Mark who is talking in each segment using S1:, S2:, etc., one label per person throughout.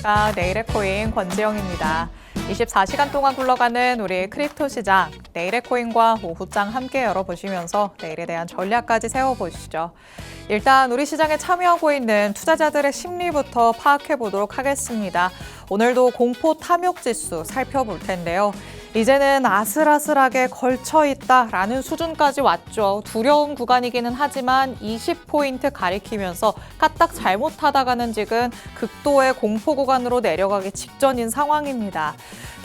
S1: 안녕하십니까. 내일의 코인 권지영입니다. 24시간 동안 굴러가는 우리 크립토 시장, 내일의 코인과 오후장 함께 열어보시면서 내일에 대한 전략까지 세워보시죠. 일단 우리 시장에 참여하고 있는 투자자들의 심리부터 파악해 보도록 하겠습니다. 오늘도 공포 탐욕 지수 살펴볼 텐데요. 이제는 아슬아슬하게 걸쳐있다라는 수준까지 왔죠. 두려운 구간이기는 하지만 20포인트 가리키면서 까딱 잘못하다가는 지금 극도의 공포 구간으로 내려가기 직전인 상황입니다.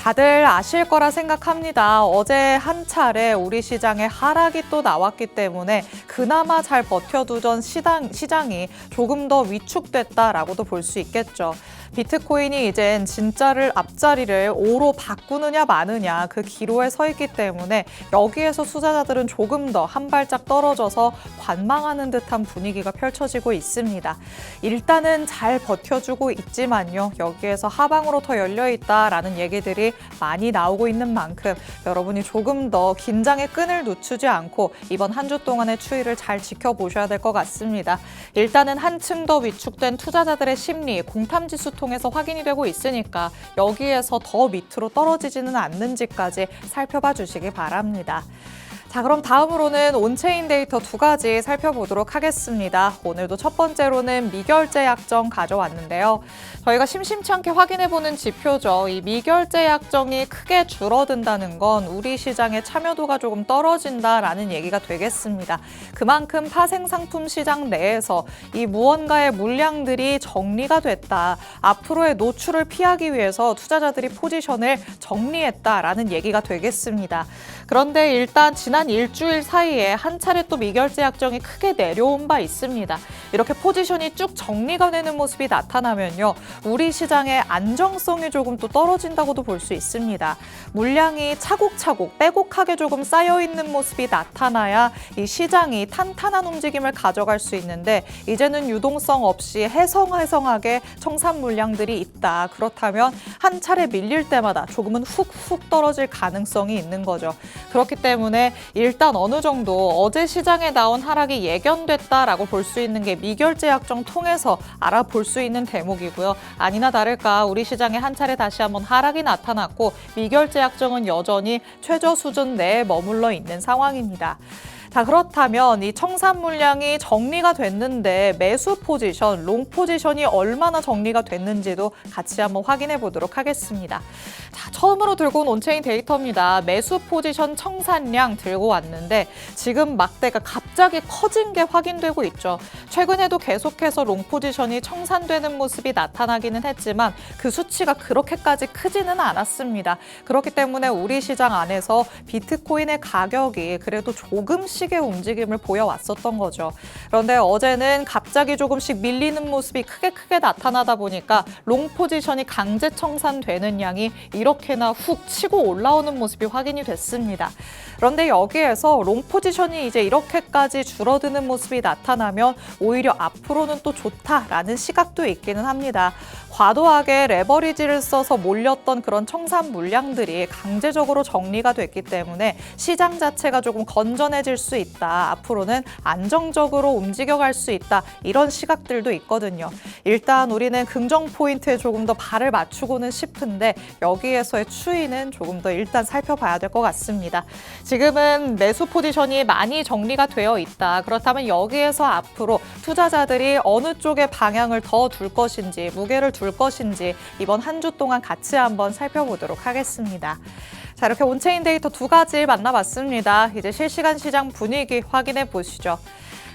S1: 다들 아실 거라 생각합니다. 어제 한 차례 우리 시장에 하락이 또 나왔기 때문에 그나마 잘 버텨두던 시장이 조금 더 위축됐다라고도 볼 수 있겠죠. 비트코인이 이젠 진짜를 앞자리를 5로 바꾸느냐 마느냐 그 기로에 서 있기 때문에 여기에서 투자자들은 조금 더 한 발짝 떨어져서 관망하는 듯한 분위기가 펼쳐지고 있습니다. 일단은 잘 버텨주고 있지만요. 여기에서 하방으로 더 열려있다라는 얘기들이 많이 나오고 있는 만큼 여러분이 조금 더 긴장의 끈을 늦추지 않고 이번 한 주 동안의 추이를 잘 지켜보셔야 될 것 같습니다. 일단은 한층 더 위축된 투자자들의 심리, 공탐지수 통해서 확인이 되고 있으니까 여기에서 더 밑으로 떨어지지는 않는지까지 살펴봐 주시기 바랍니다. 자, 그럼 다음으로는 온체인 데이터 두 가지 살펴보도록 하겠습니다. 오늘도 첫 번째로는 미결제 약정 가져왔는데요. 저희가 심심치 않게 확인해보는 지표죠. 이 미결제 약정이 크게 줄어든다는 건 우리 시장의 참여도가 조금 떨어진다라는 얘기가 되겠습니다. 그만큼 파생상품 시장 내에서 이 무언가의 물량들이 정리가 됐다. 앞으로의 노출을 피하기 위해서 투자자들이 포지션을 정리했다라는 얘기가 되겠습니다. 그런데 일단 지난 일주일 사이에 한 차례 또 미결제 약정이 크게 내려온 바 있습니다. 이렇게 포지션이 쭉 정리가 되는 모습이 나타나면요. 우리 시장의 안정성이 조금 또 떨어진다고도 볼 수 있습니다. 물량이 차곡차곡 빼곡하게 조금 쌓여있는 모습이 나타나야 이 시장이 탄탄한 움직임을 가져갈 수 있는데 이제는 유동성 없이 해성해성하게 청산 물량들이 있다. 그렇다면 한 차례 밀릴 때마다 조금은 훅훅 떨어질 가능성이 있는 거죠. 그렇기 때문에 일단 어느 정도 어제 시장에 나온 하락이 예견됐다라고 볼 수 있는 게 미결제 약정 통해서 알아볼 수 있는 대목이고요. 아니나 다를까 우리 시장에 한 차례 다시 한번 하락이 나타났고 미결제 약정은 여전히 최저 수준 내에 머물러 있는 상황입니다. 자, 그렇다면 이 청산 물량이 정리가 됐는데 매수 포지션, 롱 포지션이 얼마나 정리가 됐는지도 같이 한번 확인해 보도록 하겠습니다. 자, 처음으로 들고 온 온체인 데이터입니다. 매수 포지션 청산량 들고 왔는데 지금 막대가 갑자기 커진 게 확인되고 있죠. 최근에도 계속해서 롱 포지션이 청산되는 모습이 나타나기는 했지만 그 수치가 그렇게까지 크지는 않았습니다. 그렇기 때문에 우리 시장 안에서 비트코인의 가격이 그래도 조금씩의 움직임을 보여왔었던 거죠. 그런데 어제는 갑자기 조금씩 밀리는 모습이 크게 나타나다 보니까 롱 포지션이 강제 청산되는 양이 이렇게나 훅 치고 올라오는 모습이 확인이 됐습니다. 그런데 여기에서 롱 포지션이 이제 이렇게까지 줄어드는 모습이 나타나면 오히려 앞으로는 또 좋다라는 시각도 있기는 합니다. 과도하게 레버리지를 써서 몰렸던 그런 청산 물량들이 강제적으로 정리가 됐기 때문에 시장 자체가 조금 건전해질 수 있다. 앞으로는 안정적으로 움직여갈 수 있다. 이런 시각들도 있거든요. 일단 우리는 긍정 포인트에 조금 더 발을 맞추고는 싶은데 여기에서의 추이는 조금 더 일단 살펴봐야 될 것 같습니다. 지금은 매수 포지션이 많이 정리가 되어 있다. 그렇다면 여기에서 앞으로 투자자들이 어느 쪽에 방향을 더 둘 것인지, 무게를 둘 것인지 이번 한 주 동안 같이 한번 살펴보도록 하겠습니다. 자, 이렇게 온체인 데이터 두 가지 만나봤습니다. 이제 실시간 시장 분위기 확인해 보시죠.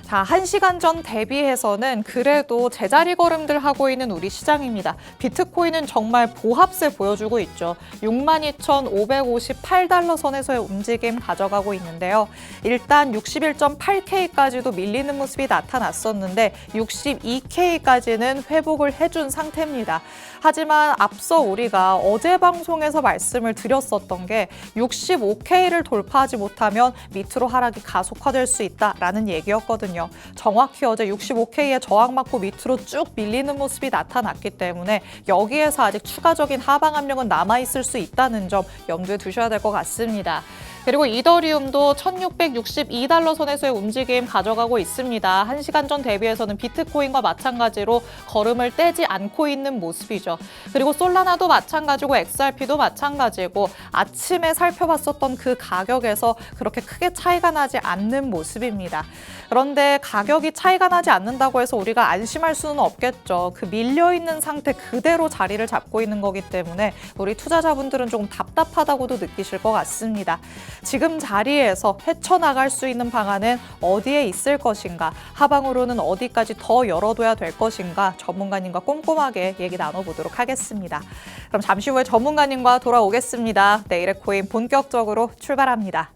S1: 자, 1시간 전 대비해서는 그래도 제자리 걸음들 하고 있는 우리 시장입니다. 비트코인은 정말 보합세 보여주고 있죠. 62,558달러 선에서의 움직임 가져가고 있는데요. 일단 61.8K까지도 밀리는 모습이 나타났었는데 62K까지는 회복을 해준 상태입니다. 하지만 앞서 우리가 어제 방송에서 말씀을 드렸었던 게 65K를 돌파하지 못하면 밑으로 하락이 가속화될 수 있다라는 얘기였거든요. 정확히 어제 65K의 저항받고 밑으로 쭉 밀리는 모습이 나타났기 때문에 여기에서 아직 추가적인 하방 압력은 남아있을 수 있다는 점 염두에 두셔야 될 것 같습니다. 그리고 이더리움도 1662달러 선에서의 움직임 가져가고 있습니다. 1시간 전 대비해서는 비트코인과 마찬가지로 걸음을 떼지 않고 있는 모습이죠. 그리고 솔라나도 마찬가지고 XRP도 마찬가지고 아침에 살펴봤었던 그 가격에서 그렇게 크게 차이가 나지 않는 모습입니다. 그런데 가격이 차이가 나지 않는다고 해서 우리가 안심할 수는 없겠죠. 그 밀려있는 상태 그대로 자리를 잡고 있는 거기 때문에 우리 투자자분들은 조금 답답하다고도 느끼실 것 같습니다. 지금 자리에서 헤쳐나갈 수 있는 방안은 어디에 있을 것인가, 하방으로는 어디까지 더 열어둬야 될 것인가 전문가님과 꼼꼼하게 얘기 나눠보도록 하겠습니다. 그럼 잠시 후에 전문가님과 돌아오겠습니다. 내일의 코인 본격적으로 출발합니다.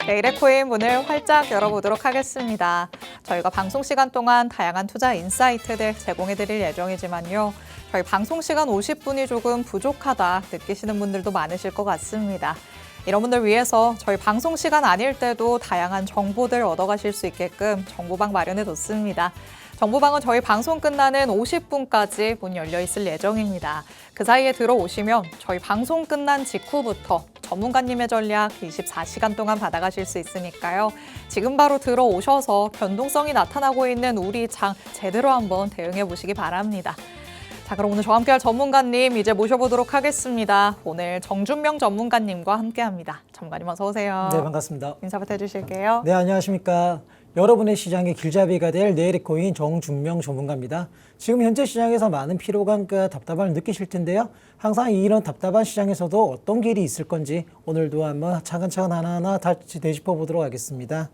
S1: 내일의 코인 문을 활짝 열어보도록 하겠습니다. 저희가 방송 시간 동안 다양한 투자 인사이트들 제공해드릴 예정이지만요. 저희 방송 시간 50분이 조금 부족하다 느끼시는 분들도 많으실 것 같습니다. 이런 분들 위해서 저희 방송 시간 아닐 때도 다양한 정보들 얻어가실 수 있게끔 정보방 마련해뒀습니다. 정보방은 저희 방송 끝나는 50분까지 문 열려 있을 예정입니다. 그 사이에 들어오시면 저희 방송 끝난 직후부터 전문가님의 전략 24시간 동안 받아가실 수 있으니까요. 지금 바로 들어오셔서 변동성이 나타나고 있는 우리 장 제대로 한번 대응해 보시기 바랍니다. 자, 그럼 오늘 저와 함께할 전문가님 이제 모셔보도록 하겠습니다. 오늘 정준명 전문가님과 함께합니다. 전문가님 어서 오세요.
S2: 네, 반갑습니다.
S1: 인사부터 해주실게요.
S2: 네, 안녕하십니까. 여러분의 시장의 길잡이가 될 내일의 코인 정준명 전문가입니다. 지금 현재 시장에서 많은 피로감과 답답함을 느끼실 텐데요. 항상 이런 답답한 시장에서도 어떤 길이 있을 건지 오늘도 한번 차근차근 하나하나 다시 되짚어 보도록 하겠습니다.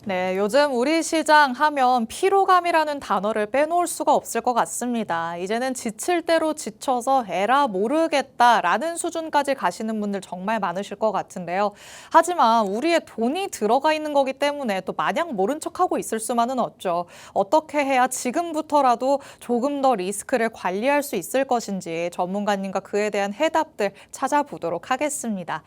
S1: 네, 요즘 우리 시장 하면 피로감이라는 단어를 빼놓을 수가 없을 것 같습니다. 이제는 지칠 대로 지쳐서 에라 모르겠다라는 수준까지 가시는 분들 정말 많으실 것 같은데요. 하지만 우리의 돈이 들어가 있는 거기 때문에 또 마냥 모른 척하고 있을 수만은 없죠. 어떻게 해야 지금부터라도 조금 더 리스크를 관리할 수 있을 것인지 전문가님과 그에 대한 해답들 찾아보도록 하겠습니다.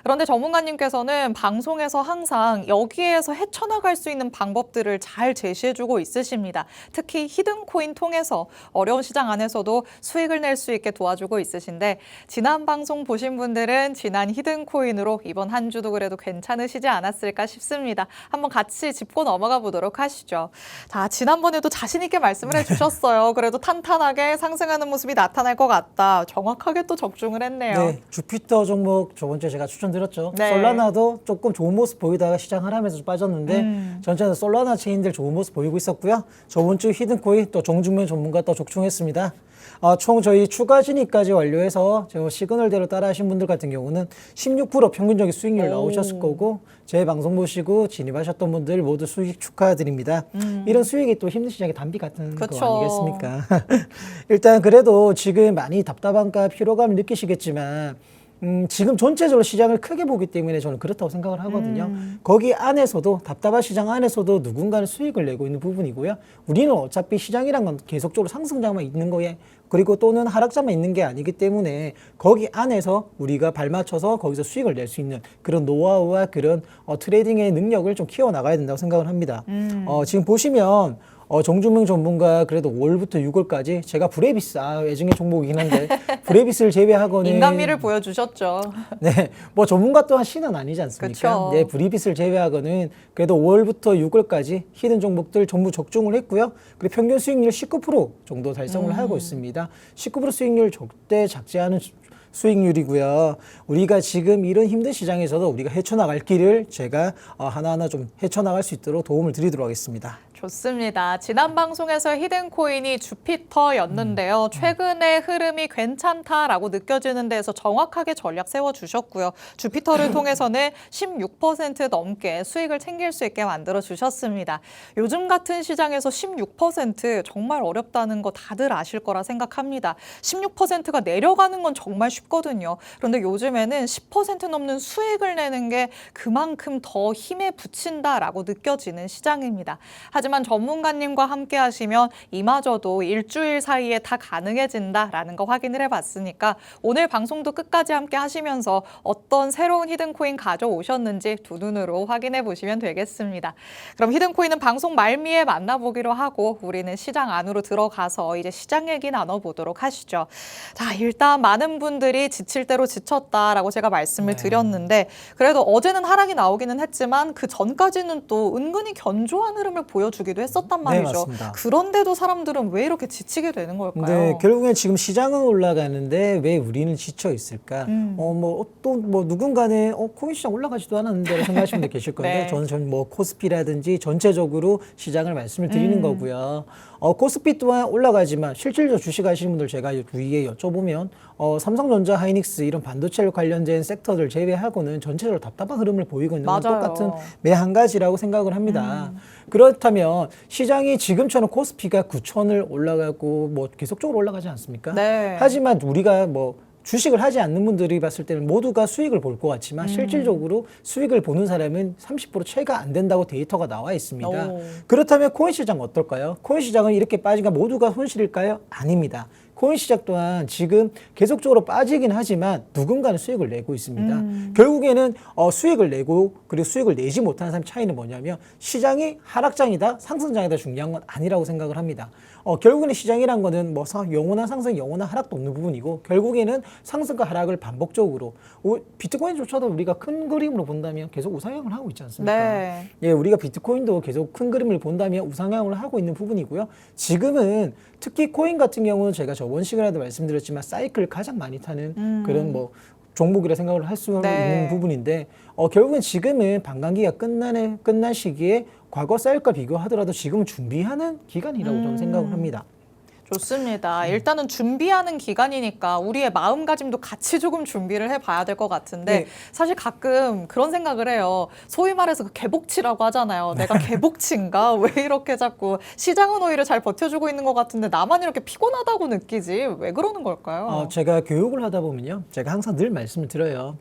S1: 그런데 전문가님께서는 방송에서 항상 여기에서 헤쳐나갈 수 있는 방법들을 잘 제시해주고 있으십니다. 특히 히든코인 통해서 어려운 시장 안에서도 수익을 낼 수 있게 도와주고 있으신데 지난 방송 보신 분들은 지난 히든코인으로 이번 한 주도 그래도 괜찮으시지 않았을까 싶습니다. 한번 같이 짚고 넘어가 보도록 하시죠. 자, 지난번에도 자신 있게 말씀을 해주셨어요. 그래도 탄탄하게 상승하는 모습이 나타날 것 같다. 정확하게 또 적중을 했네요.
S2: 네, 주피터 종목 저번 주에 제가 추천드렸죠.
S1: 네.
S2: 솔라나도 조금 좋은 모습 보이다가 시장 하락하면서 좀 빠졌는데 전체는 솔라나 체인들 좋은 모습 보이고 있었고요. 저번 주 히든코인 또 정준명 전문가 또 적중했습니다. 총 저희 추가 진입까지 완료해서 저 시그널대로 따라하신 분들 같은 경우는 16% 평균적인 수익률 나오셨을 거고 제 방송 보시고 진입하셨던 분들 모두 수익 축하드립니다. 이런 수익이 또 힘든 시장의 단비 같은
S1: 그쵸.
S2: 거 아니겠습니까? 일단 그래도 지금 많이 답답함과 피로감을 느끼시겠지만 지금 전체적으로 시장을 크게 보기 때문에 저는 그렇다고 생각을 하거든요. 거기 안에서도 답답한 시장 안에서도 누군가는 수익을 내고 있는 부분이고요. 우리는 어차피 시장이란 건 계속적으로 상승장만 있는 거에 그리고 또는 하락장만 있는 게 아니기 때문에 거기 안에서 우리가 발맞춰서 거기서 수익을 낼 수 있는 그런 노하우와 그런 트레이딩의 능력을 좀 키워나가야 된다고 생각을 합니다. 지금 보시면 정주명 전문가 그래도 5월부터 6월까지 제가 브레비스 애증의 종목이긴 한데 브레비스를 제외하고는
S1: 인간미를 보여주셨죠.
S2: 네, 뭐 전문가 또한 신은 아니지 않습니까?
S1: 그쵸.
S2: 네, 브레비스를 제외하고는 그래도 5월부터 6월까지 히든 종목들 전부 적중을 했고요. 그리고 평균 수익률 19% 정도 달성을 하고 있습니다. 19% 수익률 절대 작지 않은 수익률이고요. 우리가 지금 이런 힘든 시장에서도 우리가 헤쳐나갈 길을 제가 하나하나 좀 헤쳐나갈 수 있도록 도움을 드리도록 하겠습니다.
S1: 좋습니다. 지난 방송에서 히든코인이 주피터였는데요. 최근에 흐름이 괜찮다라고 느껴지는 데에서 정확하게 전략 세워주셨고요. 주피터를 통해서는 16% 넘게 수익을 챙길 수 있게 만들어주셨습니다. 요즘 같은 시장에서 16% 정말 어렵다는 거 다들 아실 거라 생각합니다. 16%가 내려가는 건 정말 쉽거든요. 그런데 요즘에는 10% 넘는 수익을 내는 게 그만큼 더 힘에 부친다라고 느껴지는 시장입니다. 하지만 전문가님과 함께 하시면 이마저도 일주일 사이에 다 가능해진다라는 거 확인을 해봤으니까 오늘 방송도 끝까지 함께 하시면서 어떤 새로운 히든코인 가져오셨는지 두 눈으로 확인해 보시면 되겠습니다. 그럼 히든코인은 방송 말미에 만나보기로 하고 우리는 시장 안으로 들어가서 이제 시장 얘기 나눠보도록 하시죠. 자, 일단 많은 분들이 지칠 대로 지쳤다라고 제가 말씀을 드렸는데 그래도 어제는 하락이 나오기는 했지만 그 전까지는 또 은근히 견조한 흐름을 보여주기도 했었단 말이죠.
S2: 맞습니다.
S1: 그런데도 사람들은 왜 이렇게 지치게 되는 걸까요?
S2: 네, 결국엔 지금 시장은 올라가는데 왜 우리는 지쳐 있을까? 또 누군가는 코인 시장 올라가지도 않았는데 생각하시는 분들 계실 건데
S1: 네.
S2: 저는 뭐 코스피라든지 전체적으로 시장을 말씀을 드리는 거고요. 코스피 또한 올라가지만 실질적으로 주식하시는 분들 제가 위에 여쭤보면 삼성전자, 하이닉스 이런 반도체 관련된 섹터들 제외하고는 전체적으로 답답한 흐름을 보이고 있는 건
S1: 맞아요.
S2: 똑같은 매 한 가지라고 생각을 합니다. 그렇다면 시장이 지금처럼 코스피가 9천을 올라가고 뭐 계속적으로 올라가지 않습니까?
S1: 네.
S2: 하지만 우리가 뭐 주식을 하지 않는 분들이 봤을 때는 모두가 수익을 볼 것 같지만 실질적으로 수익을 보는 사람은 30% 채가 안 된다고 데이터가 나와 있습니다.
S1: 오.
S2: 그렇다면 코인 시장 어떨까요? 코인 시장은 이렇게 빠지니까 모두가 손실일까요? 아닙니다. 코인 시장 또한 지금 계속적으로 빠지긴 하지만 누군가는 수익을 내고 있습니다. 결국에는 수익을 내고 그리고 수익을 내지 못하는 사람 차이는 뭐냐면 시장이 하락장이다 상승장이다 중요한 건 아니라고 생각을 합니다. 결국에는 시장이란 거는 뭐 영원한 상승, 영원한 하락도 없는 부분이고 결국에는 상승과 하락을 반복적으로 비트코인조차도 우리가 큰 그림으로 본다면 계속 우상향을 하고 있지 않습니까?
S1: 네.
S2: 예, 우리가 비트코인도 계속 큰 그림을 본다면 우상향을 하고 있는 부분이고요. 지금은 특히 코인 같은 경우는 제가 저번 시간에도 말씀드렸지만 사이클을 가장 많이 타는 그런 뭐 종목이라 생각을 할 수
S1: 네.
S2: 있는 부분인데 결국은 지금은 반감기가 끝난 시기에 과거 사이클과 비교하더라도 지금은 준비하는 기간이라고 저는 생각을 합니다.
S1: 좋습니다. 일단은 준비하는 기간이니까 우리의 마음가짐도 같이 조금 준비를 해봐야 될 것 같은데
S2: 네.
S1: 사실 가끔 그런 생각을 해요. 소위 말해서 그 개복치라고 하잖아요. 내가 개복치인가? 왜 이렇게 자꾸 시장은 오히려 잘 버텨주고 있는 것 같은데 나만 이렇게 피곤하다고 느끼지? 왜 그러는 걸까요?
S2: 제가 교육을 하다 보면요. 제가 항상 늘 말씀을 드려요.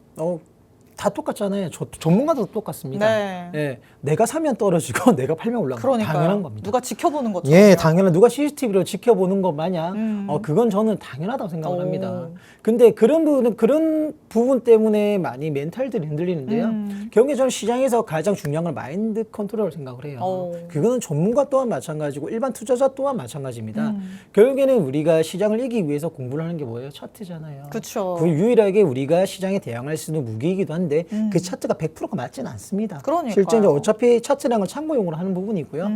S2: 다 똑같잖아요. 전문가도 똑같습니다.
S1: 네.
S2: 예, 내가 사면 떨어지고 내가 팔면 올라가는
S1: 그러니까요.
S2: 당연한 겁니다.
S1: 누가 지켜보는 것처럼.
S2: 예, 당연한 누가 CCTV로 지켜보는 것 마냥 그건 저는 당연하다고 생각을
S1: 오.
S2: 합니다. 근데 그런 부분 때문에 많이 멘탈들이 흔들리는데요. 결국에 저는 시장에서 가장 중요한 건 마인드 컨트롤을 생각을 해요.
S1: 오.
S2: 그거는 전문가 또한 마찬가지고 일반 투자자 또한 마찬가지입니다. 결국에는 우리가 시장을 이기기 위해서 공부를 하는 게 뭐예요? 차트잖아요.
S1: 그쵸.
S2: 그 유일하게 우리가 시장에 대항할 수 있는 무기이기도 한데 그 차트가 100%가 맞지는 않습니다.
S1: 그러니까요.
S2: 실제 어차피 차트라는 건 참고용으로 하는 부분이고요.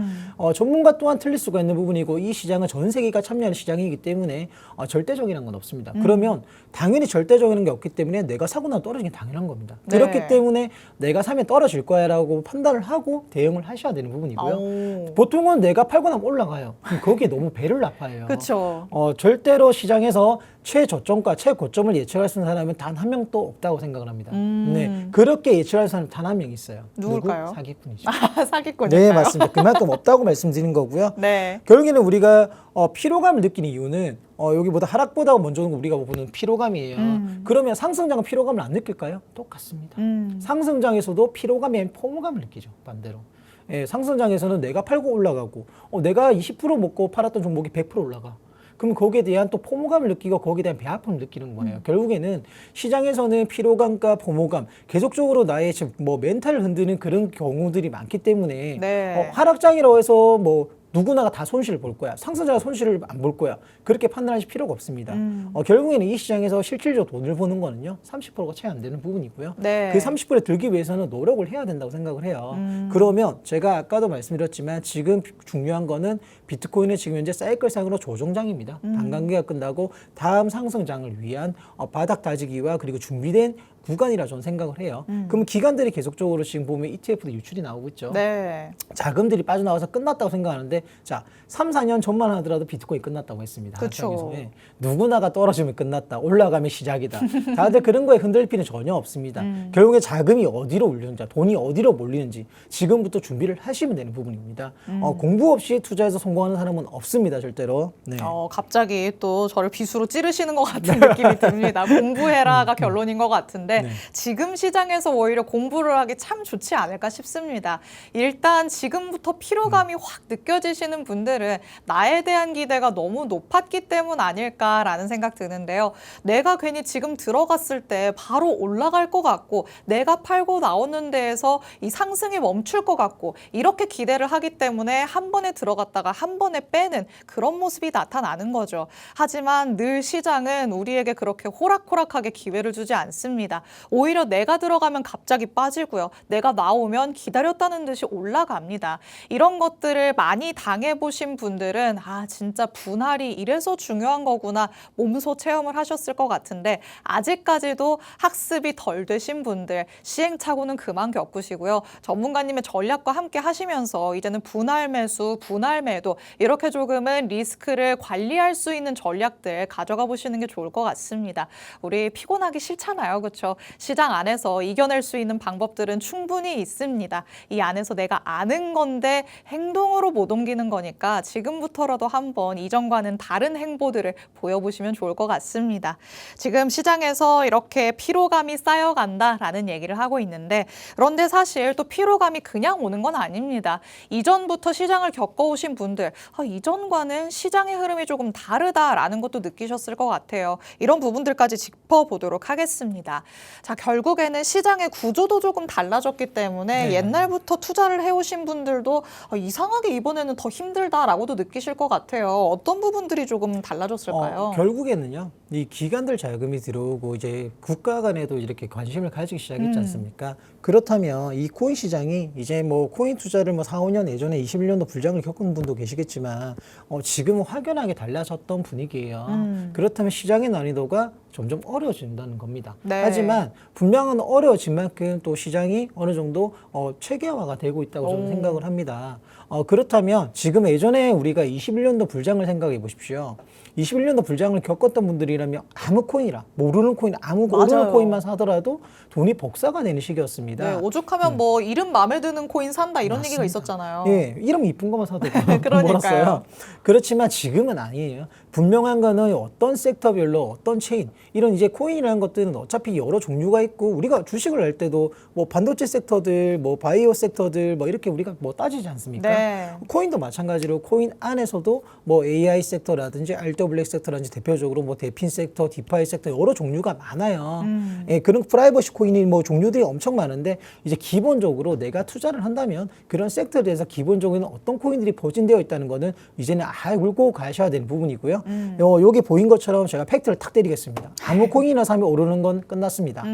S2: 전문가 또한 틀릴 수가 있는 부분이고 이 시장은 전 세계가 참여하는 시장이기 때문에 절대적이라는 건 없습니다. 그러면 당연히 절대적인 게 없기 때문에 내가 사고 나면 떨어지는 게 당연한 겁니다.
S1: 네.
S2: 그렇기 때문에 내가 사면 떨어질 거야라고 판단을 하고 대응을 하셔야 되는 부분이고요.
S1: 오.
S2: 보통은 내가 팔고 나면 올라가요. 그럼 거기에 너무 배를 나빠해요.
S1: 그쵸.
S2: 절대로 시장에서 최저점과 최고점을 예측할 수 있는 사람은 단 한 명도 없다고 생각을 합니다. 네, 그렇게 예측할 사람 단 한 명 있어요.
S1: 누굴까요?
S2: 누구? 사기꾼이죠.
S1: 사기꾼일까요?
S2: 네, 맞습니다. 그만큼 없다고 말씀드린 거고요.
S1: 네.
S2: 결국에는 우리가 피로감을 느끼는 이유는 여기보다 하락보다 먼저 우리가 보는 피로감이에요. 그러면 상승장은 피로감을 안 느낄까요? 똑같습니다. 상승장에서도 피로감이 아닌 포모감을 느끼죠. 반대로. 예, 상승장에서는 내가 팔고 올라가고 내가 20% 먹고 팔았던 종목이 100% 올라가. 그럼 거기에 대한 또 포모감을 느끼고 거기에 대한 배아픔을 느끼는 거예요. 결국에는 시장에서는 피로감과 포모감 계속적으로 나의 뭐 멘탈을 흔드는 그런 경우들이 많기 때문에
S1: 네.
S2: 하락장이라고 해서 뭐 누구나가 다 손실을 볼 거야. 상승자가 손실을 안 볼 거야. 그렇게 판단하실 필요가 없습니다. 결국에는 이 시장에서 실질적으로 돈을 버는 거는요. 30%가 채 안 되는 부분이고요.
S1: 네.
S2: 그 30%에 들기 위해서는 노력을 해야 된다고 생각을 해요. 그러면 제가 아까도 말씀드렸지만 지금 중요한 거는 비트코인은 지금 현재 사이클상으로 조정장입니다. 반감기가 끝나고 다음 상승장을 위한 바닥 다지기와 그리고 준비된 구간이라 저는 생각을 해요. 그럼 기관들이 계속적으로 지금 보면 ETF도 유출이 나오고 있죠.
S1: 네.
S2: 자금들이 빠져나와서 끝났다고 생각하는데 자 3, 4년 전만 하더라도 비트코인 끝났다고 했습니다.
S1: 그쵸.
S2: 예. 누구나가 떨어지면 끝났다. 올라가면 시작이다. 다들 그런 거에 흔들릴 필요는 전혀 없습니다. 결국에 자금이 어디로 울리는지 돈이 어디로 몰리는지 지금부터 준비를 하시면 되는 부분입니다. 공부 없이 투자해서 성공하는 사람은 없습니다. 절대로. 네.
S1: 갑자기 또 저를 비수로 찌르시는 것 같은 느낌이 듭니다. 공부해라가 결론인 것 같은데
S2: 네.
S1: 지금 시장에서 오히려 공부를 하기 참 좋지 않을까 싶습니다. 일단 지금부터 피로감이 확 느껴지시는 분들은 나에 대한 기대가 너무 높았기 때문 아닐까라는 생각 드는데요. 내가 괜히 지금 들어갔을 때 바로 올라갈 것 같고 내가 팔고 나오는 데에서 이 상승이 멈출 것 같고 이렇게 기대를 하기 때문에 한 번에 들어갔다가 한 번에 빼는 그런 모습이 나타나는 거죠. 하지만 늘 시장은 우리에게 그렇게 호락호락하게 기회를 주지 않습니다. 오히려 내가 들어가면 갑자기 빠지고요. 내가 나오면 기다렸다는 듯이 올라갑니다. 이런 것들을 많이 당해보신 분들은 진짜 분할이 이래서 중요한 거구나 몸소 체험을 하셨을 것 같은데 아직까지도 학습이 덜 되신 분들 시행착오는 그만 겪으시고요. 전문가님의 전략과 함께 하시면서 이제는 분할 매수, 분할 매도 이렇게 조금은 리스크를 관리할 수 있는 전략들 가져가 보시는 게 좋을 것 같습니다. 우리 피곤하기 싫잖아요. 그렇죠? 시장 안에서 이겨낼 수 있는 방법들은 충분히 있습니다. 이 안에서 내가 아는 건데 행동으로 못 옮기는 거니까 지금부터라도 한번 이전과는 다른 행보들을 보여보시면 좋을 것 같습니다. 지금 시장에서 이렇게 피로감이 쌓여간다라는 얘기를 하고 있는데 그런데 사실 또 피로감이 그냥 오는 건 아닙니다. 이전부터 시장을 겪어오신 분들 이전과는 시장의 흐름이 조금 다르다라는 것도 느끼셨을 것 같아요. 이런 부분들까지 짚어보도록 하겠습니다. 자, 결국에는 시장의 구조도 조금 달라졌기 때문에
S2: 네.
S1: 옛날부터 투자를 해오신 분들도 이상하게 이번에는 더 힘들다라고도 느끼실 것 같아요. 어떤 부분들이 조금 달라졌을까요?
S2: 결국에는요, 이 기관들 자금이 들어오고 이제 국가 간에도 이렇게 관심을 가지기 시작했지 않습니까? 그렇다면 이 코인 시장이 이제 뭐 코인 투자를 4, 5년 예전에 21년도 불장을 겪은 분도 계시겠지만 지금은 확연하게 달라졌던 분위기예요. 그렇다면 시장의 난이도가 점점 어려워진다는 겁니다.
S1: 네.
S2: 하지만 분명은 어려워진 만큼 또 시장이 어느 정도 체계화가 되고 있다고 저는 생각을 합니다. 그렇다면 지금 예전에 우리가 21년도 불장을 생각해 보십시오. 21년도 불장을 겪었던 분들이라면 아무 코인이라 모르는 코인, 모르는 코인만 사더라도 돈이 복사가 되는 시기였습니다.
S1: 네, 오죽하면 뭐 이름 마음에 드는 코인 산다 이런
S2: 맞습니다.
S1: 얘기가 있었잖아요.
S2: 예, 이름 이쁜 것만 사도
S1: 그러니까요.
S2: 몰았어요. 그렇지만 지금은 아니에요. 분명한 거는 어떤 섹터별로 어떤 체인 이런 이제 코인이라는 것들은 어차피 여러 종류가 있고 우리가 주식을 할 때도 뭐 반도체 섹터들, 뭐 바이오 섹터들 뭐 이렇게 우리가 뭐 따지지 않습니까?
S1: 네.
S2: 코인도 마찬가지로 코인 안에서도 뭐 AI 섹터라든지 RWX 섹터라든지 대표적으로 뭐 대핀 섹터, 디파이 섹터 여러 종류가 많아요. 예, 그런 프라이버시 코인이 뭐 종류들이 엄청 많은데 이제 기본적으로 내가 투자를 한다면 그런 섹터에 대해서 기본적으로 어떤 코인들이 포진되어 있다는 거는 이제는 알고 가셔야 되는 부분이고요. 여기 보인 것처럼 제가 팩트를 탁 때리겠습니다. 아무 코인이나 사면 오르는 건 끝났습니다.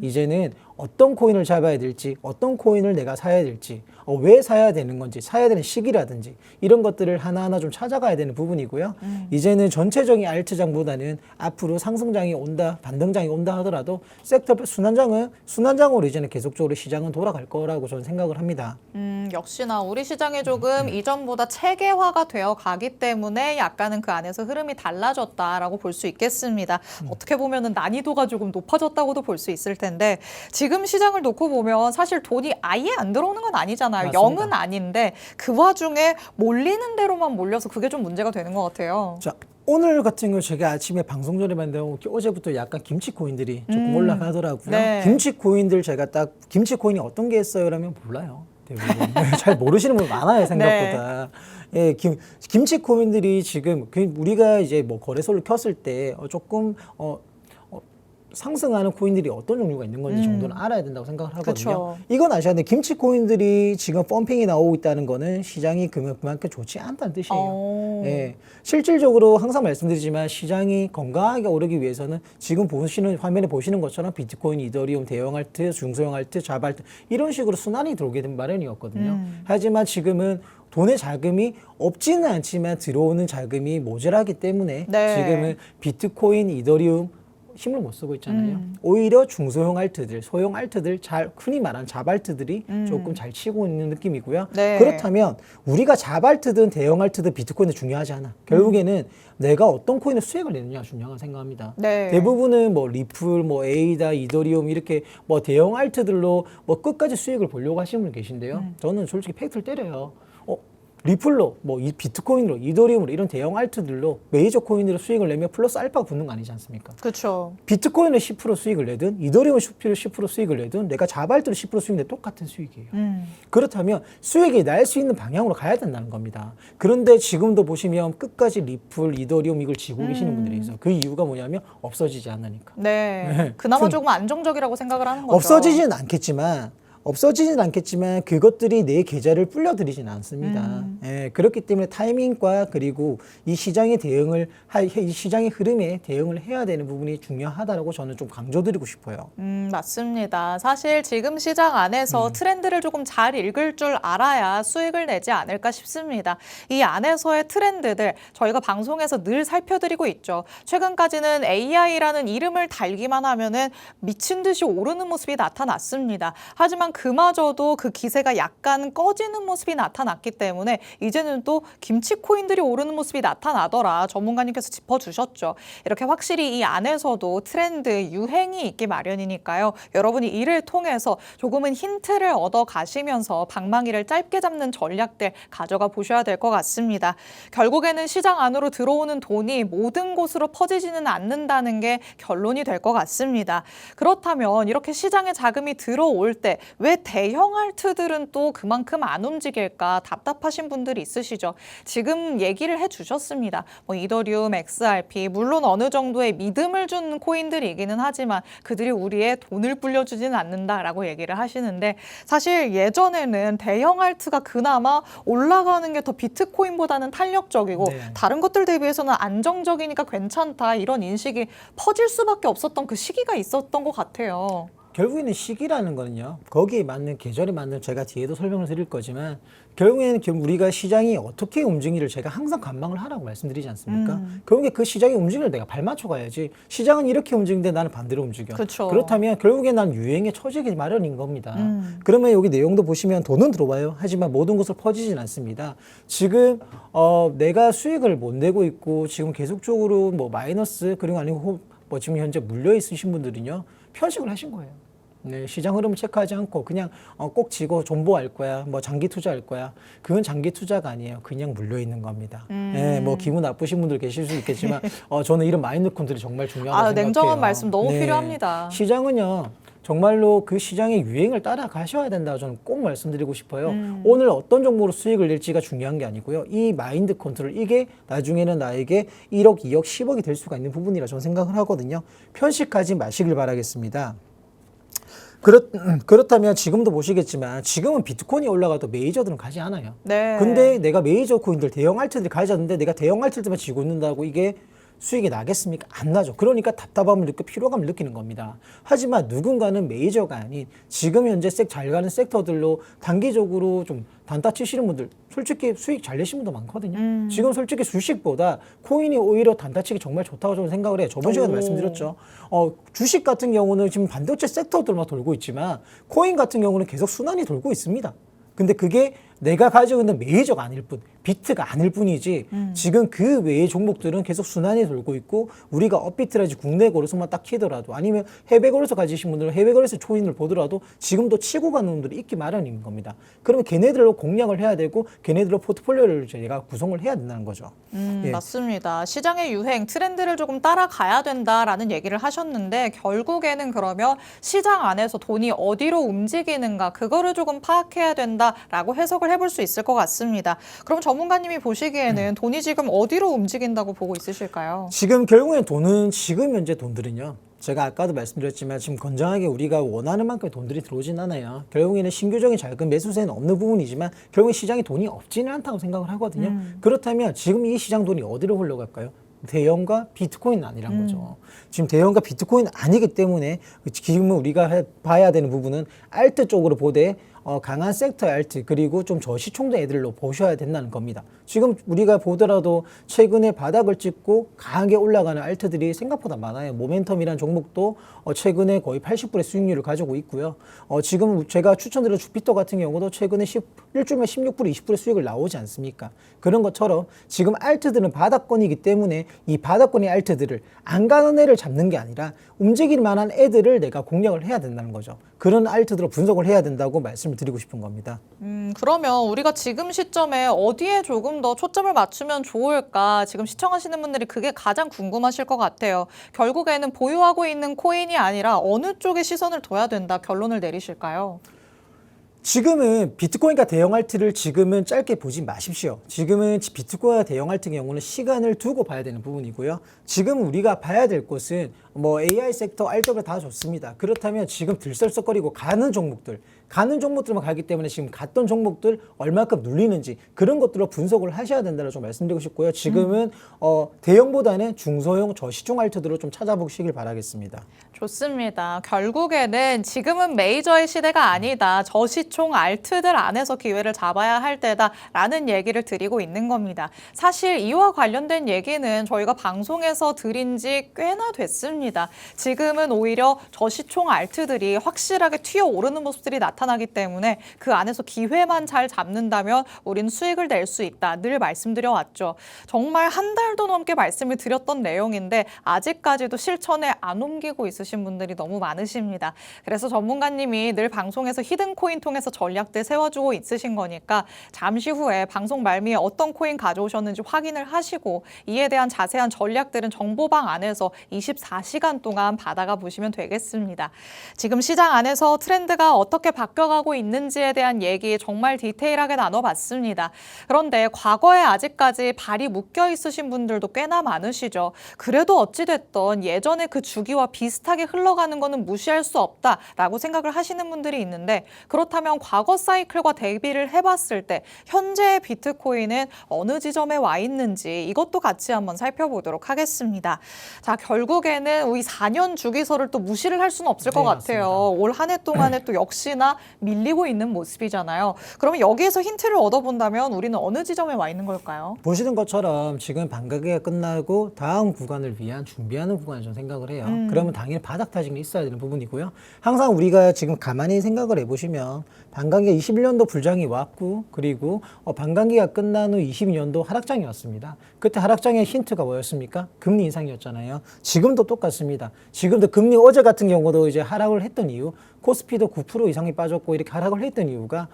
S2: 이제는 어떤 코인을 잡아야 될지, 어떤 코인을 내가 사야 될지, 왜 사야 되는 건지, 사야 되는 시기라든지 이런 것들을 하나하나 좀 찾아가야 되는 부분이고요. 이제는 전체적인 알트장보다는 앞으로 상승장이 온다, 반등장이 온다 하더라도 섹터 순환장으로 이제는 계속적으로 시장은 돌아갈 거라고 저는 생각을 합니다.
S1: 역시나 우리 시장이 조금 이전보다 체계화가 되어 가기 때문에 약간은 그 안에서 흐름이 달라졌다라고 볼 수 있겠습니다. 어떻게 보면은 난이도가 조금 높아졌다고도 볼 수 있을 텐데 지금 시장을 놓고 보면 사실 돈이 아예 안 들어오는 건 아니잖아요.
S2: 맞습니다.
S1: 0은 아닌데 그 와중에 몰리는 대로만 몰려서 그게 좀 문제가 되는 것 같아요.
S2: 자, 오늘 같은 경우 제가 아침에 방송 전에 봤는데 어제부터 약간 김치 코인들이 조금 올라가더라고요.
S1: 네.
S2: 김치 코인들 제가 딱 김치 코인이 어떤 게 있어요? 라면 몰라요. 대부분. 잘 모르시는 분 많아요, 생각보다. 예, 김치 코인들이 지금 우리가 이제 뭐 거래소를 켰을 때 조금 상승하는 코인들이 어떤 종류가 있는 건지 정도는 알아야 된다고 생각을 하거든요.
S1: 그쵸.
S2: 이건 아셔야 돼요. 김치 코인들이 지금 펌핑이 나오고 있다는 거는 시장이 그만큼 좋지 않다는 뜻이에요. 예. 실질적으로 항상 말씀드리지만 시장이 건강하게 오르기 위해서는 지금 보시는 화면에 보시는 것처럼 비트코인, 이더리움, 대형 알트, 중소형 알트, 자발트 이런 식으로 순환이 돌게 된 마련이었거든요. 하지만 지금은 돈의 자금이 없지는 않지만 들어오는 자금이 모자라기 때문에
S1: 네.
S2: 지금은 비트코인, 이더리움 힘을 못 쓰고 있잖아요. 오히려 중소형 알트들, 소형 알트들, 흔히 말하는 자발트들이 조금 잘 치고 있는 느낌이고요.
S1: 네.
S2: 그렇다면 우리가 자발트든 대형 알트든 비트코인은 중요하지 않아. 결국에는 내가 어떤 코인의 수익을 내느냐가 중요하다고 생각합니다.
S1: 네.
S2: 대부분은 뭐 리플, 뭐 에이다, 이더리움 이렇게 뭐 대형 알트들로 뭐 끝까지 수익을 보려고 하시는 분 계신데요. 저는 솔직히 팩트를 때려요. 리플로, 뭐 이 비트코인으로, 이더리움으로 이런 대형 알트들로 메이저 코인으로 수익을 내면 플러스 알파가 붙는 거 아니지 않습니까?
S1: 그렇죠.
S2: 비트코인을 10% 수익을 내든 이더리움을 10% 수익을 내든 내가 자발트로 10% 수익 내도 똑같은 수익이에요. 그렇다면 수익이 날 수 있는 방향으로 가야 된다는 겁니다. 그런데 지금도 보시면 끝까지 리플, 이더리움 이걸 지고 계시는 분들이 있어요. 그 이유가 뭐냐면 없어지지 않으니까.
S1: 네.
S2: 네.
S1: 그나마 조금 안정적이라고 생각을 하는 거죠.
S2: 없어지진 않겠지만 그것들이 내 계좌를 불려들이진 않습니다. 예, 그렇기 때문에 타이밍과 그리고 이 시장의 이 시장의 흐름에 대응을 해야 되는 부분이 중요하다고 저는 좀 강조드리고 싶어요.
S1: 맞습니다. 사실 지금 시장 안에서 트렌드를 조금 잘 읽을 줄 알아야 수익을 내지 않을까 싶습니다. 이 안에서의 트렌드들 저희가 방송에서 늘 살펴드리고 있죠. 최근까지는 AI라는 이름을 달기만 하면은 미친 듯이 오르는 모습이 나타났습니다. 하지만 그마저도 그 기세가 약간 꺼지는 모습이 나타났기 때문에 이제는 또 김치 코인들이 오르는 모습이 나타나더라. 전문가님께서 짚어주셨죠. 이렇게 확실히 이 안에서도 트렌드, 유행이 있기 마련이니까요. 여러분이 이를 통해서 조금은 힌트를 얻어 가시면서 방망이를 짧게 잡는 전략들 가져가 보셔야 될 것 같습니다. 결국에는 시장 안으로 들어오는 돈이 모든 곳으로 퍼지지는 않는다는 게 결론이 될 것 같습니다. 그렇다면 이렇게 시장에 자금이 들어올 때 왜 대형 알트들은 또 그만큼 안 움직일까 답답하신 분들이 있으시죠. 지금 얘기를 해주셨습니다. 뭐 이더리움, XRP 물론 어느 정도의 믿음을 주는 코인들이기는 하지만 그들이 우리의 돈을 불려주지는 않는다라고 얘기를 하시는데 사실 예전에는 대형 알트가 그나마 올라가는 게 더 비트코인보다는 탄력적이고
S2: 네.
S1: 다른 것들 대비해서는 안정적이니까 괜찮다 이런 인식이 퍼질 수밖에 없었던 그 시기가 있었던 것 같아요.
S2: 결국에는 시기라는 거는요. 거기에 맞는 계절에 맞는 제가 뒤에도 설명을 드릴 거지만 결국에는 우리가 시장이 어떻게 움직이를 제가 항상 관망을 하라고 말씀드리지 않습니까? 결국에 그 시장의 움직임을 내가 발맞춰 가야지. 시장은 이렇게 움직이는데 나는 반대로 움직여.
S1: 그쵸.
S2: 그렇다면 결국에 난 유행에 처지기 마련인 겁니다. 그러면 여기 내용도 보시면 돈은 들어와요. 하지만 모든 곳을 퍼지진 않습니다. 지금 내가 수익을 못 내고 있고 지금 계속적으로 뭐 마이너스 그리고 아니고 뭐 지금 현재 물려 있으신 분들은요. 편식을 하신 거예요. 네, 시장 흐름을 체크하지 않고 그냥 꼭 지고 존버할 거야, 뭐 장기 투자할 거야. 그건 장기 투자가 아니에요. 그냥 물려 있는 겁니다. 네, 뭐 기분 나쁘신 분들 계실 수 있겠지만 저는 이런 마인드 컨트롤이 정말 중요하다고 생각해요.
S1: 냉정한 말씀 너무
S2: 네,
S1: 필요합니다.
S2: 시장은요. 정말로 그 시장의 유행을 따라가셔야 된다고 저는 꼭 말씀드리고 싶어요. 오늘 어떤 종목으로 수익을 낼지가 중요한 게 아니고요. 이 마인드 컨트롤, 이게 나중에는 나에게 1억, 2억, 10억이 될 수가 있는 부분이라 저는 생각을 하거든요. 편식하지 마시길 바라겠습니다. 그렇다면 지금도 보시겠지만 지금은 비트코인이 올라가도 메이저들은 가지 않아요.
S1: 네.
S2: 근데 내가 메이저 코인들 대형 알트들이 가졌는데 내가 대형 알트들만 지고 있는다고 이게 수익이 나겠습니까? 안 나죠. 그러니까 답답함을 느끼고 피로감을 느끼는 겁니다. 하지만 누군가는 메이저가 아닌 지금 현재 잘 가는 섹터들로 단기적으로 좀 단타 치시는 분들 솔직히 수익 잘 내신 분도 많거든요. 지금 솔직히 주식보다 코인이 오히려 단타 치기 정말 좋다고 저는 생각을 해요. 저번 시간에 말씀드렸죠. 주식 같은 경우는 지금 반도체 섹터들만 돌고 있지만 코인 같은 경우는 계속 순환이 돌고 있습니다. 근데 그게 내가 가지고 있는 메이저가 아닐 뿐, 비트가 아닐 뿐이지 지금 그 외의 종목들은 계속 순환이 돌고 있고 우리가 업비트라든지 국내 거래소만 딱 키더라도 아니면 해외 거래소 가지신 분들은 해외 거래소 초인을 보더라도 지금도 치고 가는 놈들이 있기 마련인 겁니다. 그러면 걔네들로 공략을 해야 되고 걔네들로 포트폴리오를 제가 구성을 해야 된다는 거죠. 예.
S1: 맞습니다. 시장의 유행, 트렌드를 조금 따라가야 된다라는 얘기를 하셨는데 결국에는 그러면 시장 안에서 돈이 어디로 움직이는가 그거를 조금 파악해야 된다라고 해석을 해볼 수 있을 것 같습니다. 그럼 전문가님이 보시기에는 돈이 지금 어디로 움직인다고 보고 있으실까요?
S2: 지금 결국엔 지금 현재 돈들은요. 제가 아까도 말씀드렸지만 지금 건전하게 우리가 원하는 만큼의 돈들이 들어오진 않아요. 결국에는 신규적인 자금 매수세는 없는 부분이지만 결국에 시장에 돈이 없지는 않다고 생각을 하거든요. 그렇다면 지금 이 시장 돈이 어디로 흘러갈까요? 대형과 비트코인 아니란 거죠. 지금 대형과 비트코인 아니기 때문에 지금은 우리가 봐야 되는 부분은 알트 쪽으로 보되 강한 섹터 알트 그리고 좀 저시총도 애들로 보셔야 된다는 겁니다. 지금 우리가 보더라도 최근에 바닥을 찍고 강하게 올라가는 알트들이 생각보다 많아요. 모멘텀이라는 종목도 최근에 거의 80%의 수익률을 가지고 있고요. 지금 제가 추천드린 주피터 같은 경우도 최근에 1주면 16%, 20%의 수익을 나오지 않습니까? 그런 것처럼 지금 알트들은 바닥권이기 때문에 이 바닥권의 알트들을 안 가는 애를 잡는 게 아니라 움직일 만한 애들을 내가 공략을 해야 된다는 거죠. 그런 알트들을 분석을 해야 된다고 말씀을 드리고 싶은 겁니다.
S1: 그러면 우리가 지금 시점에 어디에 조금 더 초점을 맞추면 좋을까? 지금 시청하시는 분들이 그게 가장 궁금하실 것 같아요. 결국에는 보유하고 있는 코인이 아니라 어느 쪽에 시선을 둬야 된다 결론을 내리실까요?
S2: 지금은 비트코인과 대형 알트를 지금은 짧게 보지 마십시오. 지금은 비트코인과 대형 알트 경우는 시간을 두고 봐야 되는 부분이고요. 지금 우리가 봐야 될 곳은 뭐 AI 섹터, RW 다 좋습니다. 그렇다면 지금 들썩거리고 가는 종목들만 가기 때문에 지금 갔던 종목들 얼마큼 눌리는지 그런 것들을 분석을 하셔야 된다고 좀 말씀드리고 싶고요. 지금은 대형보다는 중소형 저시총 알트들을 좀 찾아보시길 바라겠습니다.
S1: 좋습니다. 결국에는 지금은 메이저의 시대가 아니다. 저시총 알트들 안에서 기회를 잡아야 할 때다라는 얘기를 드리고 있는 겁니다. 사실 이와 관련된 얘기는 저희가 방송에서 드린 지 꽤나 됐습니다. 지금은 오히려 저시총 알트들이 확실하게 튀어오르는 모습들이 나타나기 때문에 그 안에서 기회만 잘 잡는다면 우리는 수익을 낼 수 있다. 늘 말씀드려왔죠. 정말 한 달도 넘게 말씀을 드렸던 내용인데 아직까지도 실천에 안 옮기고 있으신 분들이 너무 많으십니다. 그래서 전문가님이 늘 방송에서 히든 코인 통해서 전략들 세워주고 있으신 거니까 잠시 후에 방송 말미에 어떤 코인 가져오셨는지 확인을 하시고 이에 대한 자세한 전략들은 정보방 안에서 24시간 동안 받아가 보시면 되겠습니다. 지금 시장 안에서 트렌드가 어떻게 바뀌어가고 있는지에 대한 얘기 정말 디테일하게 나눠봤습니다. 그런데 과거에 아직까지 발이 묶여 있으신 분들도 꽤나 많으시죠. 그래도 어찌됐던 예전에 그 주기와 비슷하게 흘러가는 거는 무시할 수 없다라고 생각을 하시는 분들이 있는데 그렇다면 과거 사이클과 대비를 해봤을 때 현재의 비트코인은 어느 지점에 와 있는지 이것도 같이 한번 살펴보도록 하겠습니다. 자, 결국에는 이 4년 주기설을 또 무시를 할 수는 없을 것 같아요. 올 한 해 동안에 또 역시나 밀리고 있는 모습이잖아요. 그러면 여기에서 힌트를 얻어본다면 우리는 어느 지점에 와 있는 걸까요?
S2: 보시는 것처럼 지금 반가기가 끝나고 다음 구간을 위한 준비하는 구간을 좀 생각을 해요. 그러면 당연히 바닥 타직이 있어야 되는 부분이고요. 항상 우리가 지금 가만히 생각을 해보시면 반감기가 21년도 불장이 왔고 그리고 반감기가 끝난 후 22년도 하락장이 왔습니다. 그때 하락장의 힌트가 뭐였습니까? 금리 인상이었잖아요. 지금도 똑같습니다. 지금도 금리 어제 같은 경우도 이제 하락을 했던 이유 코스피도 9% 이상이 빠졌고 이렇게 하락을 했던 이유가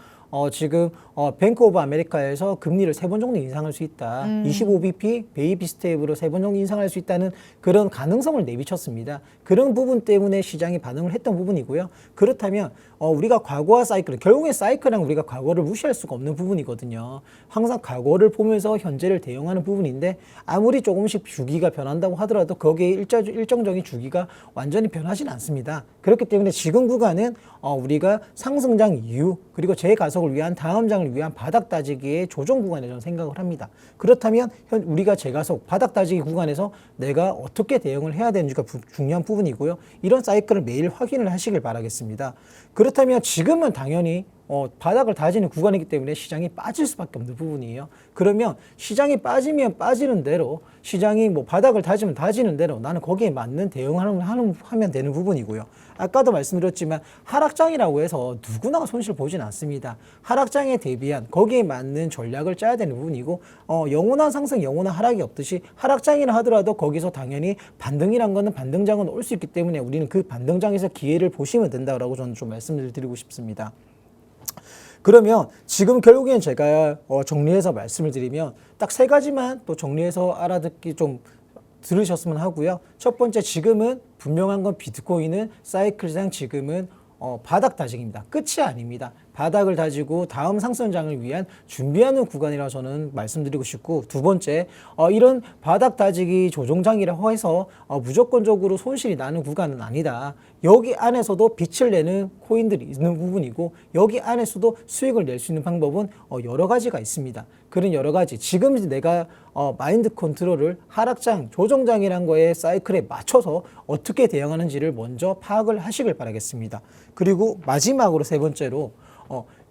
S2: 지금 뱅크 오브 아메리카에서 금리를 3번 정도 인상할 수 있다. 25bp 베이비 스텝으로 3번 정도 인상할 수 있다는 그런 가능성을 내비쳤습니다. 그런 부분 때문에 시장이 반응을 했던 부분이고요. 그렇다면 우리가 과거와 사이클, 결국에 사이클은 우리가 과거를 무시할 수가 없는 부분이거든요. 항상 과거를 보면서 현재를 대응하는 부분인데 아무리 조금씩 주기가 변한다고 하더라도 거기에 일정적인 주기가 완전히 변하지는 않습니다. 그렇기 때문에 지금 구간은 우리가 상승장 이후 그리고 재가속을 위한 다음 장을 위한 바닥 따지기의 조정 구간에 저는 생각을 합니다. 그렇다면 우리가 재가속 바닥 따지기 구간에서 내가 어떻게 대응을 해야 되는지가 중요한 부분이고요. 이런 사이클을 매일 확인을 하시길 바라겠습니다. 그렇다면 지금은 당연히 바닥을 다지는 구간이기 때문에 시장이 빠질 수밖에 없는 부분이에요. 그러면 시장이 빠지면 빠지는 대로 시장이 뭐 바닥을 다지면 다지는 대로 나는 거기에 맞는 대응을 하면 되는 부분이고요. 아까도 말씀드렸지만 하락장이라고 해서 누구나 손실 보진 않습니다. 하락장에 대비한 거기에 맞는 전략을 짜야 되는 부분이고 영원한 상승, 영원한 하락이 없듯이 하락장이라 하더라도 거기서 당연히 반등이란 거는 반등장은 올 수 있기 때문에 우리는 그 반등장에서 기회를 보시면 된다고 저는 좀 말씀을 드리고 싶습니다. 그러면 지금 결국엔 제가 정리해서 말씀을 드리면 딱 3가지만 또 정리해서 알아듣기 좀 들으셨으면 하고요. 첫 번째, 지금은 분명한 건 비트코인은 사이클상 지금은 바닥 다짐입니다. 끝이 아닙니다. 바닥을 다지고 다음 상승장을 위한 준비하는 구간이라고 저는 말씀드리고 싶고, 두 번째, 이런 바닥 다지기 조정장이라고 해서 무조건적으로 손실이 나는 구간은 아니다. 여기 안에서도 빛을 내는 코인들이 있는 부분이고, 여기 안에서도 수익을 낼 수 있는 방법은 여러 가지가 있습니다. 그런 여러 가지, 지금 내가 마인드 컨트롤을 하락장, 조정장이란 거에 사이클에 맞춰서 어떻게 대응하는지를 먼저 파악을 하시길 바라겠습니다. 그리고 마지막으로 세 번째로,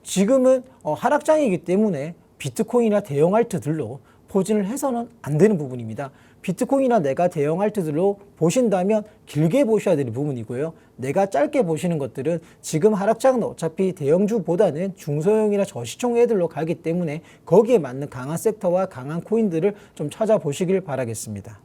S2: 지금은 하락장이기 때문에 비트코인이나 대형 알트들로 포진을 해서는 안 되는 부분입니다. 비트코인이나 내가 대형 알트들로 보신다면 길게 보셔야 되는 부분이고요. 내가 짧게 보시는 것들은 지금 하락장은 어차피 대형주보다는 중소형이나 저시총 애들로 가기 때문에 거기에 맞는 강한 섹터와 강한 코인들을 좀 찾아보시길 바라겠습니다.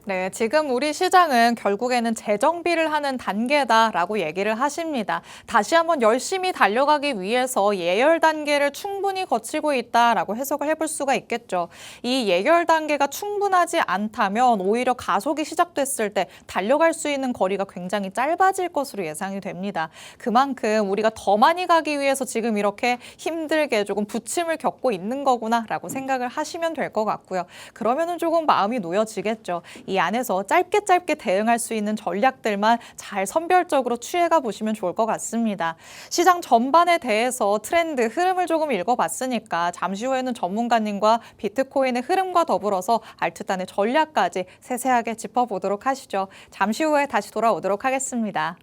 S1: 네, 지금 우리 시장은 결국에는 재정비를 하는 단계다라고 얘기를 하십니다. 다시 한번 열심히 달려가기 위해서 예열 단계를 충분히 거치고 있다라고 해석을 해볼 수가 있겠죠. 이 예열 단계가 충분하지 않다면 오히려 가속이 시작됐을 때 달려갈 수 있는 거리가 굉장히 짧아질 것으로 예상이 됩니다. 그만큼 우리가 더 많이 가기 위해서 지금 이렇게 힘들게 조금 부침을 겪고 있는 거구나라고 생각을 하시면 될 것 같고요. 그러면은 조금 마음이 놓여지겠죠. 이 안에서 짧게 대응할 수 있는 전략들만 잘 선별적으로 취해가 보시면 좋을 것 같습니다. 시장 전반에 대해서 트렌드, 흐름을 조금 읽어봤으니까 잠시 후에는 전문가님과 비트코인의 흐름과 더불어서 알트단의 전략까지 세세하게 짚어보도록 하시죠. 잠시 후에 다시 돌아오도록 하겠습니다.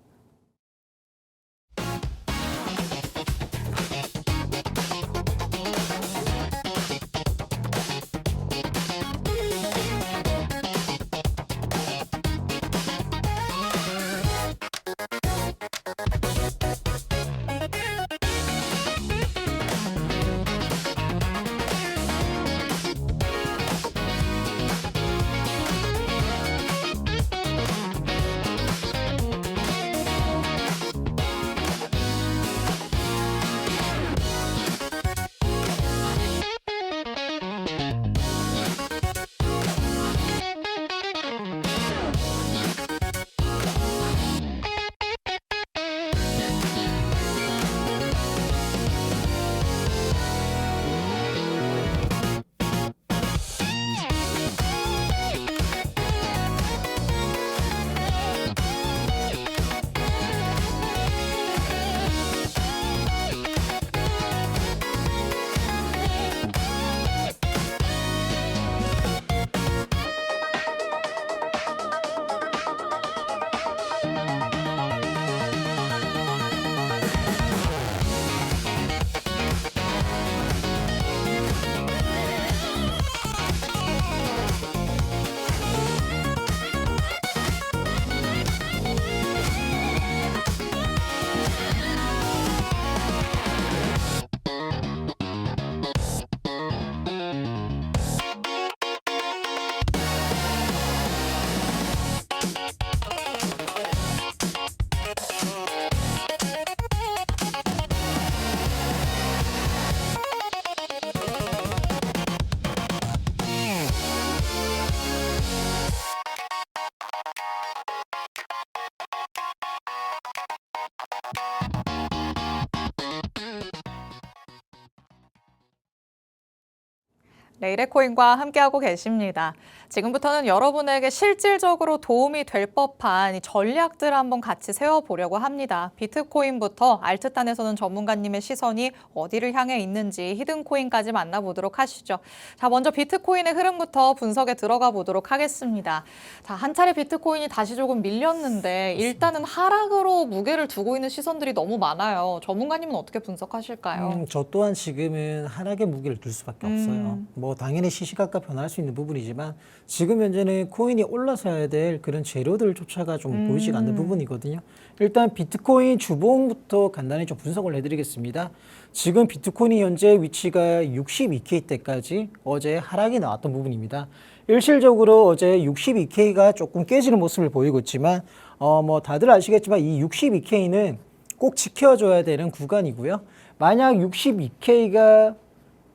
S1: 레이레코인과 함께하고 계십니다. 지금부터는 여러분에게 실질적으로 도움이 될 법한 이 전략들 한번 같이 세워보려고 합니다. 비트코인부터 알트단에서는 전문가님의 시선이 어디를 향해 있는지 히든코인까지 만나보도록 하시죠. 자, 먼저 비트코인의 흐름부터 분석에 들어가 보도록 하겠습니다. 자, 한 차례 비트코인이 다시 조금 밀렸는데 일단은 하락으로 무게를 두고 있는 시선들이 너무 많아요. 전문가님은 어떻게 분석하실까요?
S2: 저 또한 지금은 하락의 무게를 둘 수밖에 없어요. 뭐 당연히 시시각각 변할 수 있는 부분이지만 지금 현재는 코인이 올라서야 될 그런 재료들조차가 좀 보이지가 않는 부분이거든요. 일단 비트코인 주봉부터 간단히 좀 분석을 해드리겠습니다. 지금 비트코인이 현재 위치가 62K대까지 어제 하락이 나왔던 부분입니다. 일실적으로 어제 62K가 조금 깨지는 모습을 보이고 있지만 뭐 다들 아시겠지만 이 62K는 꼭 지켜줘야 되는 구간이고요. 만약 62K가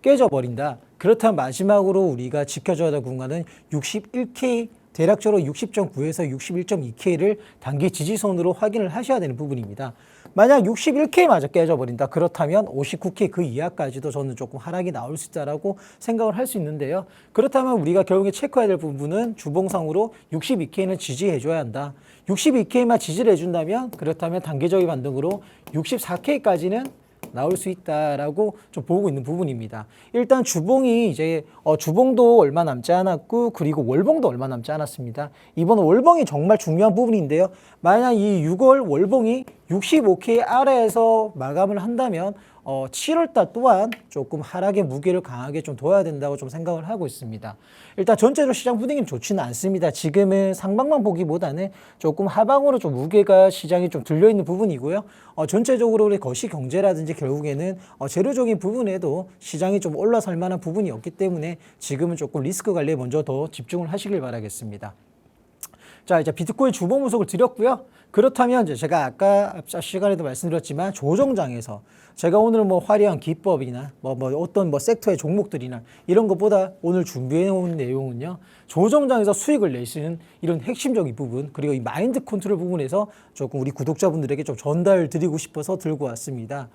S2: 깨져버린다. 그렇다면 마지막으로 우리가 지켜줘야 될 구간은 61K, 대략적으로 60.9에서 61.2K를 단기 지지선으로 확인을 하셔야 되는 부분입니다. 만약 61K마저 깨져버린다. 그렇다면 59K 그 이하까지도 저는 조금 하락이 나올 수 있다라고 생각을 할 수 있는데요. 그렇다면 우리가 결국에 체크해야 될 부분은 주봉상으로 62K는 지지해줘야 한다. 62K만 지지를 해준다면 그렇다면 단계적인 반등으로 64K까지는 나올 수 있다라고 좀 보고 있는 부분입니다. 일단 주봉이 이제 주봉도 얼마 남지 않았고 그리고 월봉도 얼마 남지 않았습니다. 이번 월봉이 정말 중요한 부분인데요. 만약 이 6월 월봉이 65K 아래에서 마감을 한다면 7월달 또한 조금 하락의 무게를 강하게 좀 둬야 된다고 좀 생각을 하고 있습니다. 일단 전체적으로 시장 분위기는 좋지는 않습니다. 지금은 상방만 보기보다는 조금 하방으로 좀 무게가 시장이 좀 들려있는 부분이고요. 전체적으로 우리 거시 경제라든지 결국에는 재료적인 부분에도 시장이 좀 올라설 만한 부분이 없기 때문에 지금은 조금 리스크 관리에 먼저 더 집중을 하시길 바라겠습니다. 자, 이제 비트코인 주봉 분석을 드렸고요. 그렇다면 이제 제가 아까 앞서 시간에도 말씀드렸지만 조정장에서 제가 오늘 뭐 화려한 기법이나 뭐 어떤 뭐 섹터의 종목들이나 이런 것보다 오늘 준비해 온 내용은요. 조정장에서 수익을 내시는 이런 핵심적인 부분 그리고 이 마인드 컨트롤 부분에서 조금 우리 구독자분들에게 좀 전달 드리고 싶어서 들고 왔습니다.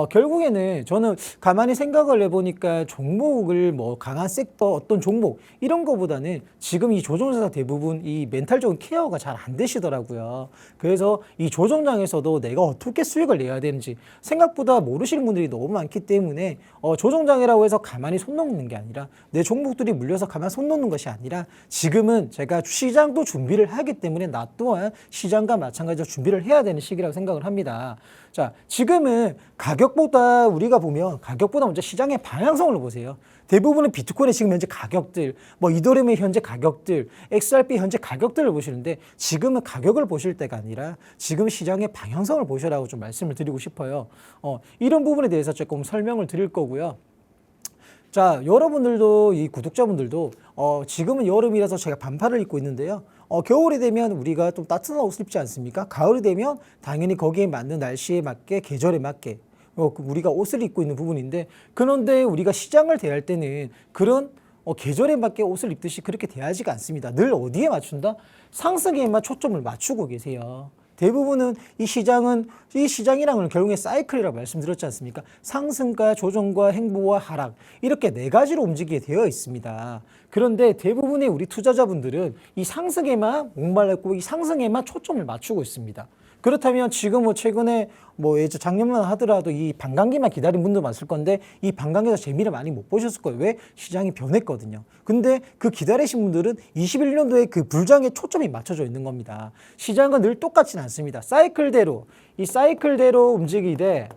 S2: 결국에는 저는 가만히 생각을 해보니까 종목을 뭐 강한 섹터 어떤 종목 이런 거보다는 지금 이 조정장에서 대부분 이 멘탈적인 케어가 잘 안 되시더라고요. 그래서 이 조정장에서도 내가 어떻게 수익을 내야 되는지 생각보다 모르시는 분들이 너무 많기 때문에 조정장이라고 해서 가만히 손 놓는 게 아니라 내 종목들이 물려서 가만히 손 놓는 것이 아니라 지금은 제가 시장도 준비를 하기 때문에 나 또한 시장과 마찬가지로 준비를 해야 되는 시기라고 생각을 합니다. 자, 지금은 가격보다 우리가 보면 가격보다 먼저 시장의 방향성을 보세요. 대부분은 비트코인의 지금 현재 가격들, 뭐 이더리움의 현재 가격들, XRP 현재 가격들을 보시는데 지금은 가격을 보실 때가 아니라 지금 시장의 방향성을 보시라고 좀 말씀을 드리고 싶어요. 이런 부분에 대해서 조금 설명을 드릴 거고요. 자, 여러분들도 이 구독자분들도 지금은 여름이라서 제가 반팔을 입고 있는데요. 겨울이 되면 우리가 좀 따뜻한 옷을 입지 않습니까? 가을이 되면 당연히 거기에 맞는 날씨에 맞게 계절에 맞게 우리가 옷을 입고 있는 부분인데 그런데 우리가 시장을 대할 때는 그런 계절에 맞게 옷을 입듯이 그렇게 대하지가 않습니다. 늘 어디에 맞춘다? 상승에만 초점을 맞추고 계세요. 대부분은 이 시장이랑은 결국에 사이클이라고 말씀드렸지 않습니까? 상승과 조정과 행보와 하락 이렇게 네 가지로 움직이게 되어 있습니다. 그런데 대부분의 우리 투자자분들은 이 상승에만 목말랐고 이 상승에만 초점을 맞추고 있습니다. 그렇다면 지금 뭐 최근에 뭐 이제 작년만 하더라도 이 반감기만 기다린 분도 많을 건데 이 반감기에서 재미를 많이 못 보셨을 거예요. 왜? 시장이 변했거든요. 근데 그 기다리신 분들은 21년도에 그 불장에 초점이 맞춰져 있는 겁니다. 시장은 늘 똑같지는 않습니다. 이 사이클대로 움직이되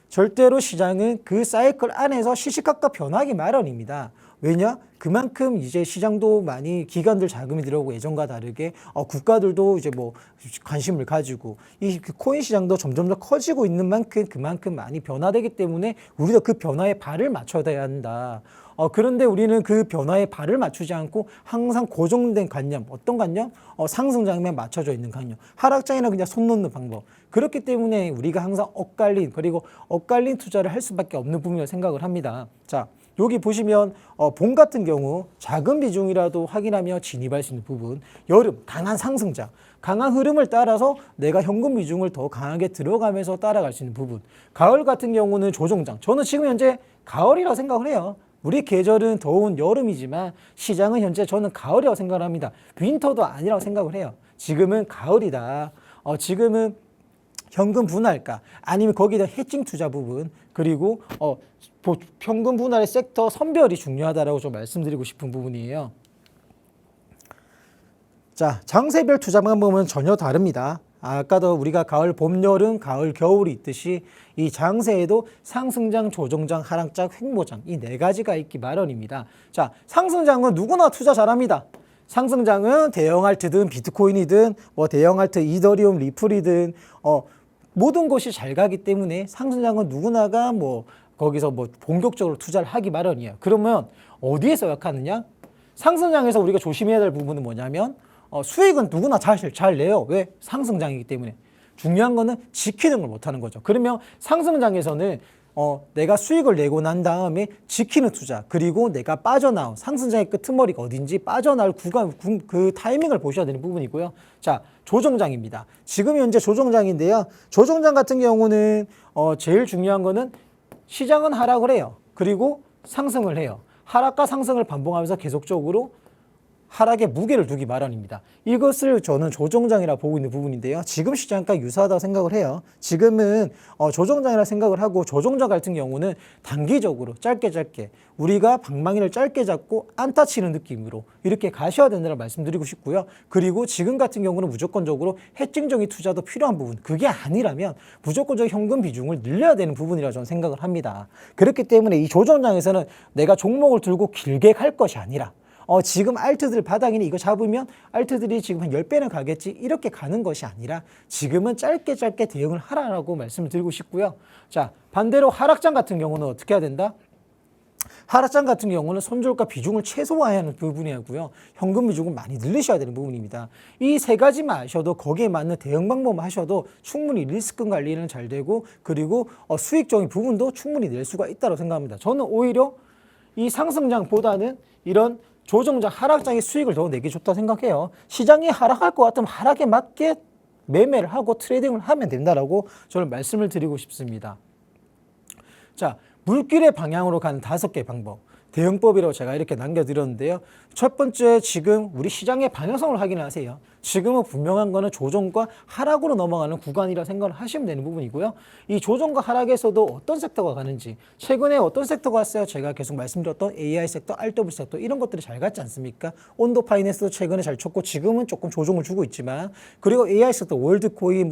S2: 절대로 시장은 그 사이클 안에서 시시각각 변하기 마련입니다. 왜냐? 그만큼 이제 시장도 많이 기관들 자금이 들어오고 예전과 다르게 국가들도 이제 뭐 관심을 가지고 이 코인 시장도 점점 더 커지고 있는 만큼 그만큼 많이 변화되기 때문에 우리도 그 변화에 발을 맞춰야 한다. 그런데 우리는 그 변화에 발을 맞추지 않고 항상 고정된 관념, 어떤 관념? 상승장에만 맞춰져 있는 관념. 하락장에는 그냥 손 놓는 방법. 그렇기 때문에 우리가 항상 엇갈린 투자를 할 수밖에 없는 부분이라고 생각을 합니다. 자, 여기 보시면 봄 같은 경우 작은 비중이라도 확인하며 진입할 수 있는 부분, 여름 강한 상승장, 강한 흐름을 따라서 내가 현금 비중을 더 강하게 들어가면서 따라갈 수 있는 부분, 가을 같은 경우는 조정장. 저는 지금 현재 가을이라고 생각을 해요. 우리 계절은 더운 여름이지만 시장은 현재 저는 가을이라고 생각을 합니다. 윈터도 아니라고 생각을 해요. 지금은 가을이다. 지금은 현금 분할가 아니면 거기다 해칭 투자 부분 그리고 현금 분할의 섹터 선별이 중요하다라고 좀 말씀드리고 싶은 부분이에요. 자, 장세별 투자만 보면 전혀 다릅니다. 아까도 우리가 가을, 봄, 여름, 가을, 겨울이 있듯이 이 장세에도 상승장, 조정장, 하락장, 횡보장 이 네 가지가 있기 마련입니다. 자, 상승장은 누구나 투자 잘합니다. 상승장은 대형 알트든 비트코인이든 뭐 대형 알트 이더리움, 리플이든 모든 것이 잘 가기 때문에 상승장은 누구나가 뭐 거기서 뭐 본격적으로 투자를 하기 마련이에요. 그러면 어디에서 약하느냐? 상승장에서 우리가 조심해야 될 부분은 뭐냐면 수익은 누구나 잘 내요. 왜? 상승장이기 때문에. 중요한 거는 지키는 걸 못하는 거죠. 그러면 상승장에서는 내가 수익을 내고 난 다음에 지키는 투자, 그리고 내가 빠져나온 상승장의 끄트머리가 어딘지 빠져나올 구간, 그 타이밍을 보셔야 되는 부분이고요. 자, 조정장입니다. 지금 현재 조정장인데요. 조정장 같은 경우는 제일 중요한 거는 시장은 하락을 해요. 그리고 상승을 해요. 하락과 상승을 반복하면서 계속적으로 하락에 무게를 두기 마련입니다. 이것을 저는 조정장이라 보고 있는 부분인데요. 지금 시장과 유사하다고 생각을 해요. 지금은 조정장이라 생각을 하고, 조정장 같은 경우는 단기적으로 짧게 우리가 방망이를 짧게 잡고 안타 치는 느낌으로 이렇게 가셔야 된다는 말씀드리고 싶고요. 그리고 지금 같은 경우는 무조건적으로 해증적인 투자도 필요한 부분, 그게 아니라면 무조건적 현금 비중을 늘려야 되는 부분이라 저는 생각을 합니다. 그렇기 때문에 이 조정장에서는 내가 종목을 들고 길게 갈 것이 아니라 지금 알트들 바닥이니 이거 잡으면 알트들이 지금 한 10배는 가겠지, 이렇게 가는 것이 아니라 지금은 짧게 대응을 하라고 말씀을 드리고 싶고요. 자, 반대로 하락장 같은 경우는 어떻게 해야 된다? 하락장 같은 경우는 손절가 비중을 최소화해야 하는 부분이고요. 현금 비중을 많이 늘리셔야 되는 부분입니다. 이 세 가지만 아셔도, 거기에 맞는 대응 방법만 하셔도 충분히 리스크 관리는 잘 되고, 그리고 수익적인 부분도 충분히 낼 수가 있다고 생각합니다. 저는 오히려 이 상승장보다는 이런 조정장, 하락장의 수익을 더 내기 좋다 생각해요. 시장이 하락할 것 같으면 하락에 맞게 매매를 하고 트레이딩을 하면 된다라고 저는 말씀을 드리고 싶습니다. 자, 물길의 방향으로 가는 5개 방법, 대응법이라고 제가 이렇게 남겨드렸는데요. 첫 번째, 지금 우리 시장의 방향성을 확인하세요. 지금은 분명한 거는 조정과 하락으로 넘어가는 구간이라 생각을 하시면 되는 부분이고요. 이 조정과 하락에서도 어떤 섹터가 가는지, 최근에 어떤 섹터가 왔어요? 제가 계속 말씀드렸던 AI 섹터, RW 섹터, 이런 것들이 잘 갔지 않습니까? 온도 파이낸스도 최근에 잘 쳤고 지금은 조금 조정을 주고 있지만, 그리고 AI 섹터, 월드코인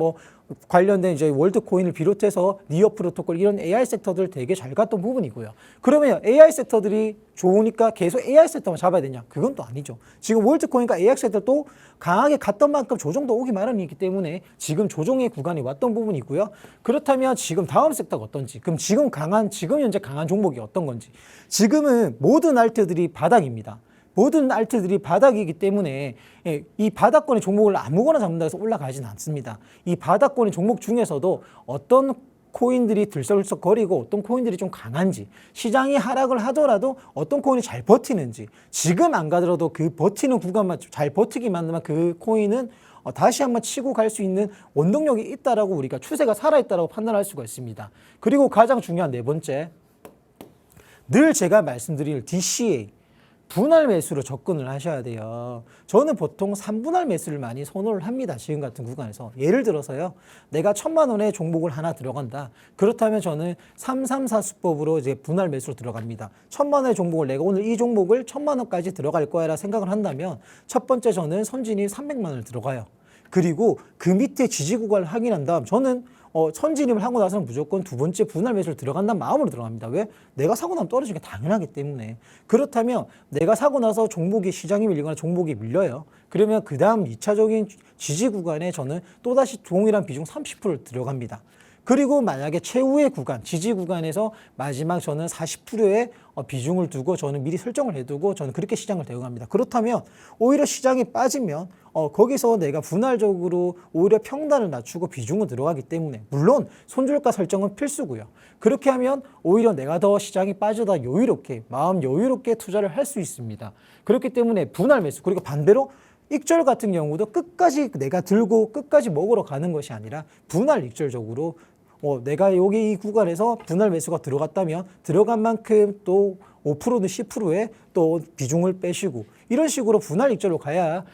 S2: 관련된 이제 월드코인을 비롯해서 니어 프로토콜, 이런 AI 섹터들 되게 잘 갔던 부분이고요. 그러면 AI 섹터들이 좋으니까 계속 AI 섹터만 잡아야 되냐? 그건 또 아니죠. 지금 월드코인과 AI 섹터도 강하게 갔던 만큼 조정도 오기 마련이기 때문에 지금 조정의 구간이 왔던 부분이고요. 그렇다면 지금 다음 섹터가 어떤지, 그럼 지금 현재 강한 종목이 어떤 건지. 지금은 모든 알트들이 바닥입니다. 모든 알트들이 바닥이기 때문에 이 바닥권의 종목을 아무거나 잡는다 해서 올라가지는 않습니다. 이 바닥권의 종목 중에서도 어떤 코인들이 들썩들썩거리고 어떤 코인들이 좀 강한지, 시장이 하락을 하더라도 어떤 코인이 잘 버티는지, 지금 안 가더라도 그 버티는 구간만 잘 버티기만 하면 그 코인은 다시 한번 치고 갈 수 있는 원동력이 있다라고, 우리가 추세가 살아있다라고 판단할 수가 있습니다. 그리고 가장 중요한 네 번째, 늘 제가 말씀드릴 DCA, 분할 매수로 접근을 하셔야 돼요. 저는 보통 3분할 매수를 많이 선호를 합니다. 지금 같은 구간에서. 예를 들어서요, 내가 1,000만 원의 종목을 하나 들어간다. 그렇다면 저는 334 수법으로 이제 분할 매수로 들어갑니다. 1,000만 원의 종목을, 내가 오늘 이 종목을 1,000만 원까지 들어갈 거야라 생각을 한다면, 첫 번째 저는 선진입 300만 원을 들어가요. 그리고 그 밑에 지지 구간을 확인한 다음, 저는 선진입을 하고 나서는 무조건 두 번째 분할 매수를 들어간다는 마음으로 들어갑니다. 왜? 내가 사고 나면 떨어지는 게 당연하기 때문에. 그렇다면 내가 사고 나서 종목이, 시장이 밀리거나 종목이 밀려요. 그러면 그 다음 2차적인 지지 구간에 저는 또다시 동일한 비중 30%를 들어갑니다. 그리고 만약에 최후의 구간, 지지 구간에서 마지막 저는 40%의 비중을 두고 저는 미리 설정을 해두고 저는 그렇게 시장을 대응합니다. 그렇다면 오히려 시장이 빠지면 거기서 내가 분할적으로 오히려 평단을 낮추고 비중을 들어가기 때문에, 물론 손절가 설정은 필수고요. 그렇게 하면 오히려 내가 더 시장이 빠져다 여유롭게, 마음 여유롭게 투자를 할 수 있습니다. 그렇기 때문에 분할 매수, 그리고 반대로 익절 같은 경우도 끝까지 내가 들고 끝까지 먹으러 가는 것이 아니라 분할 익절적으로 내가 여기 이 구간에서 분할 매수가 들어갔다면 들어간 만큼 또 5%든 10%의 또 비중을 빼시고, 이런 식으로 분할 익절로 가야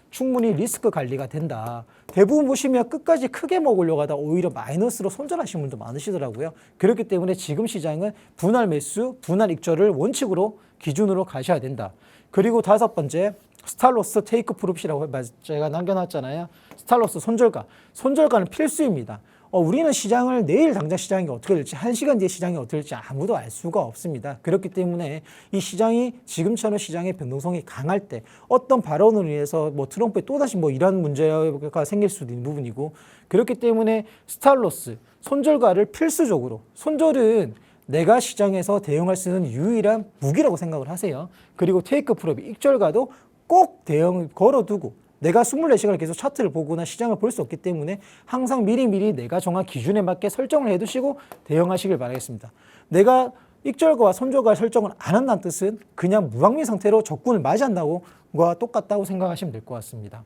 S2: 충분히 리스크 관리가 된다. 대부분 보시면 끝까지 크게 먹으려고 하다 오히려 마이너스로 손절하시는 분도 많으시더라고요. 그렇기 때문에 지금 시장은 분할 매수, 분할 익절을 원칙으로 기준으로 가셔야 된다. 그리고 다섯 번째, 스탑로스 테이크 프로핏이라고 제가 남겨놨잖아요. 스탑로스 손절가. 손절가는 필수입니다. 우리는 시장을 내일 당장 시장이 어떻게 될지, 1시간 뒤에 시장이 어떻게 될지 아무도 알 수가 없습니다. 그렇기 때문에 이 시장이 지금처럼 시장의 변동성이 강할 때 어떤 발언으로 인해서 트럼프에 또다시 이런 문제가 생길 수도 있는 부분이고, 그렇기 때문에 스탑로스, 손절가를 필수적으로, 손절은 내가 시장에서 대응할 수 있는 유일한 무기라고 생각을 하세요. 그리고 테이크 프로핏, 익절가도 꼭 대응 걸어두고 내가 24시간을 계속 차트를 보거나 시장을 볼 수 없기 때문에 항상 미리미리 내가 정한 기준에 맞게 설정을 해두시고 대응하시길 바라겠습니다. 내가 익절과 손절과 설정을 안 한다는 뜻은 그냥 무방비 상태로 적군을 맞이한다고 과 똑같다고 생각하시면 될 것 같습니다.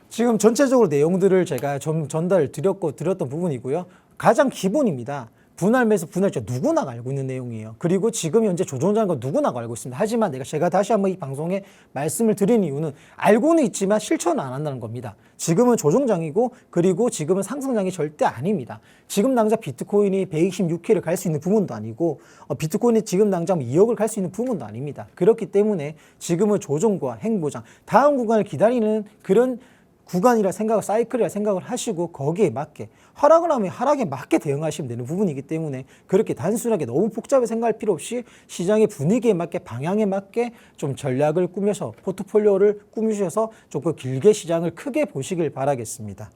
S2: 지금 전체적으로 내용들을 제가 전달 드렸던 부분이고요. 가장 기본입니다. 분할 매수, 분할자 누구나 알고 있는 내용이에요. 그리고 지금 현재 조정자는 거 누구나 알고 있습니다. 하지만 제가 다시 한번 이 방송에 말씀을 드린 이유는 알고는 있지만 실천은 안 한다는 겁니다. 지금은 조정장이고 그리고 지금은 상승장이 절대 아닙니다. 지금 당장 비트코인이 126K를 갈 수 있는 부분도 아니고 비트코인이 지금 당장 2억을 갈 수 있는 부분도 아닙니다. 그렇기 때문에 지금은 조정과 행보장, 다음 구간을 기다리는 그런 구간이라 생각을 사이클이라 생각을 하시고 거기에 맞게 하락을 하면 하락에 맞게 대응하시면 되는 부분이기 때문에 그렇게 단순하게 너무 복잡하게 생각할 필요 없이 시장의 분위기에 맞게 방향에 맞게 좀 전략을 꾸며서 포트폴리오를 꾸미셔서 조금 길게 시장을 크게 보시길 바라겠습니다.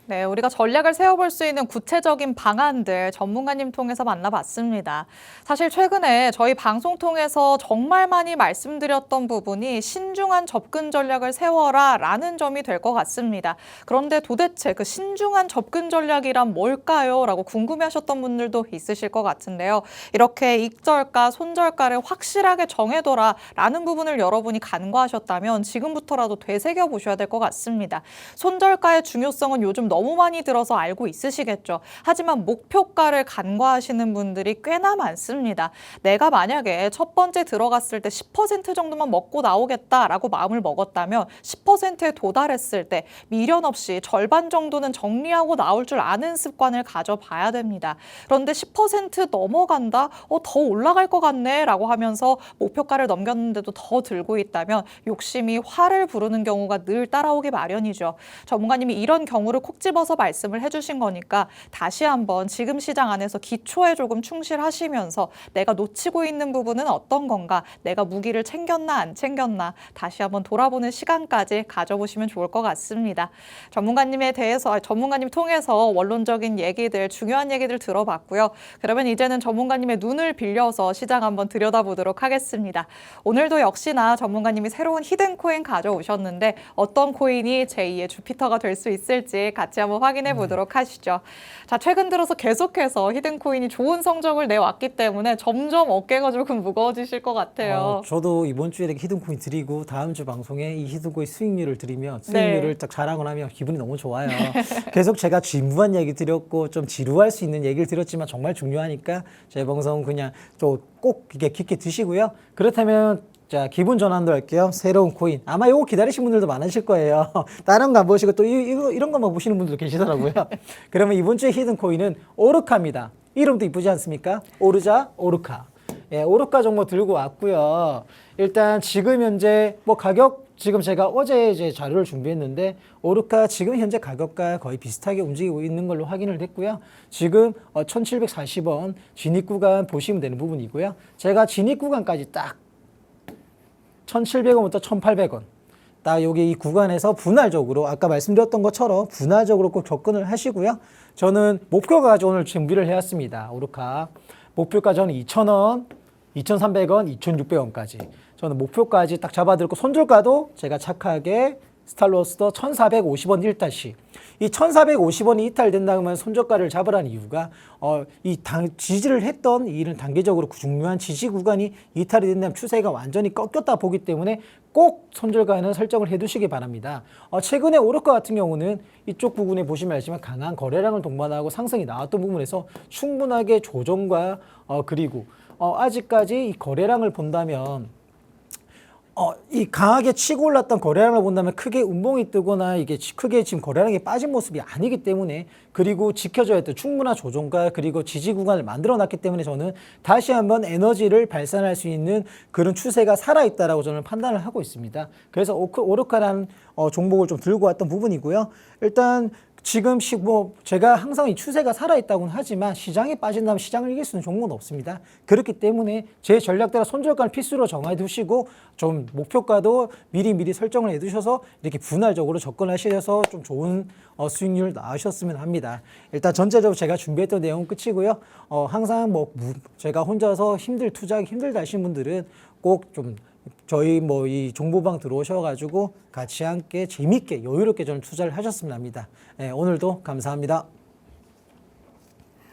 S1: 네, 우리가 전략을 세워볼 수 있는 구체적인 방안들 전문가님 통해서 만나봤습니다. 사실 최근에 저희 방송 통해서 정말 많이 말씀드렸던 부분이 신중한 접근 전략을 세워라 라는 점이 될 것 같습니다. 그런데 도대체 그 신중한 접근 전략이란 뭘까요? 라고 궁금해하셨던 분들도 있으실 것 같은데요. 이렇게 익절가, 손절가를 확실하게 정해둬라 라는 부분을 여러분이 간과하셨다면 지금부터라도 되새겨 보셔야 될 것 같습니다. 손절가의 중요성은 요즘 너무 많이 들어서 알고 있으시겠죠. 하지만 목표가를 간과하시는 분들이 꽤나 많습니다. 내가 만약에 첫 번째 들어갔을 때 10% 정도만 먹고 나오겠다라고 마음을 먹었다면 10%에 도달했을 때 미련 없이 절반 정도는 정리하고 나올 줄 아는 습관을 가져봐야 됩니다. 그런데 10% 넘어간다? 더 올라갈 것 같네 라고 하면서 목표가를 넘겼는데도 더 들고 있다면 욕심이 화를 부르는 경우가 늘 따라오기 마련이죠. 전문가님이 이런 경우를 콕 집어서 말씀을 해주신 거니까 다시 한번 지금 시장 안에서 기초에 조금 충실하시면서 내가 놓치고 있는 부분은 어떤 건가, 내가 무기를 챙겼나 안 챙겼나 다시 한번 돌아보는 시간까지 가져보시면 좋을 것 같습니다. 전문가님 통해서 원론적인 얘기들, 중요한 얘기들 들어봤고요. 그러면 이제는 전문가님의 눈을 빌려서 시장 한번 들여다보도록 하겠습니다. 오늘도 역시나 전문가님이 새로운 히든 코인 가져오셨는데 어떤 코인이 제2의 주피터가 될 수 있을지 같이 한번 확인해 보도록 하시죠. 자, 최근 들어서 계속해서 히든코인이 좋은 성적을 내왔기 때문에 점점 어깨가 조금 무거워지실 것 같아요.
S2: 저도 이번 주에 이렇게 히든코인 드리고 다음 주 방송에 이 히든코인 수익률을 드리면 수익률을 딱 자랑을 하면 기분이 너무 좋아요. 계속 제가 진부한 얘기 드렸고 좀 지루할 수 있는 얘기를 드렸지만 정말 중요하니까 제 방송 그냥 꼭 이게 깊게 드시고요. 그렇다면 자, 기분 전환도 할게요. 새로운 코인. 아마 이거 기다리신 분들도 많으실 거예요. 다른 거 안 보시고 또 이런 것만 보시는 분들도 계시더라고요. 그러면 이번 주에 히든 코인은 오르카입니다. 이름도 이쁘지 않습니까? 오르자, 오르카. 예, 오르카 정보 들고 왔고요. 일단 지금 현재 가격 지금 제가 어제 이제 자료를 준비했는데 오르카 지금 현재 가격과 거의 비슷하게 움직이고 있는 걸로 확인을 했고요. 지금 1740원 진입 구간 보시면 되는 부분이고요. 제가 진입 구간까지 딱 1,700원부터 1,800원. 딱 여기 이 구간에서 분할적으로 아까 말씀드렸던 것처럼 분할적으로 꼭 접근을 하시고요. 저는 목표가지 오늘 준비를 해왔습니다. 오르카. 목표가 저는 2,000원, 2,300원, 2,600원까지. 저는 목표까지 딱 잡아드렸고 손절가도 제가 착하게 스타로스도 1,450원 1타시. 이 1,450원이 이탈된다면 손절가를 잡으라는 이유가 지지를 했던 이런 단계적으로 중요한 지지 구간이 이탈이 된다면 추세가 완전히 꺾였다 보기 때문에 꼭 손절가는 설정을 해두시기 바랍니다. 최근에 오르카 같은 경우는 이쪽 부분에 보시면 알지만 강한 거래량을 동반하고 상승이 나왔던 부분에서 충분하게 조정과 그리고 아직까지 이 거래량을 본다면 이 강하게 치고 올랐던 거래량을 본다면 크게 운봉이 뜨거나 이게 크게 지금 거래량이 빠진 모습이 아니기 때문에 그리고 지켜줘야 했던 충분한 조정과 그리고 지지 구간을 만들어 놨기 때문에 저는 다시 한번 에너지를 발산할 수 있는 그런 추세가 살아있다라고 저는 판단을 하고 있습니다. 그래서 오르카라는 종목을 좀 들고 왔던 부분이고요. 일단 지금 제가 항상 이 추세가 살아있다고는 하지만 시장이 빠진다면 시장을 이길 수 있는 종목은 없습니다. 그렇기 때문에 제 전략대로 손절가를 필수로 정해 두시고 좀 목표가도 미리 설정을 해 두셔서 이렇게 분할적으로 접근하셔서 좀 좋은 수익률 나으셨으면 합니다. 일단 전체적으로 제가 준비했던 내용은 끝이고요. 항상 제가 혼자서 투자하기 힘들다 하시는 분들은 꼭 좀 저희 뭐 이 정보방 들어오셔가지고 같이 함께 재밌게 여유롭게 좀 투자를 하셨으면 합니다. 네, 오늘도 감사합니다.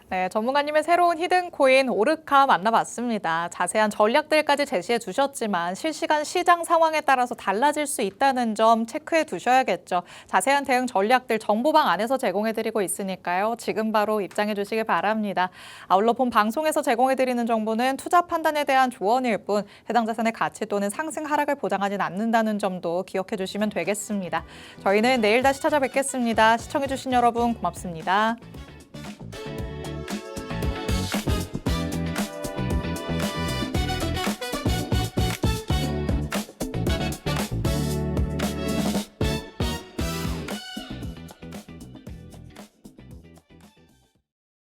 S1: 네, 전문가님의 새로운 히든코인 오르카 만나봤습니다. 자세한 전략들까지 제시해 주셨지만 실시간 시장 상황에 따라서 달라질 수 있다는 점 체크해 두셔야겠죠. 자세한 대응 전략들 정보방 안에서 제공해 드리고 있으니까요. 지금 바로 입장해 주시기 바랍니다. 아울러 본 방송에서 제공해 드리는 정보는 투자 판단에 대한 조언일 뿐 해당 자산의 가치 또는 상승 하락을 보장하진 않는다는 점도 기억해 주시면 되겠습니다. 저희는 내일 다시 찾아뵙겠습니다. 시청해 주신 여러분 고맙습니다.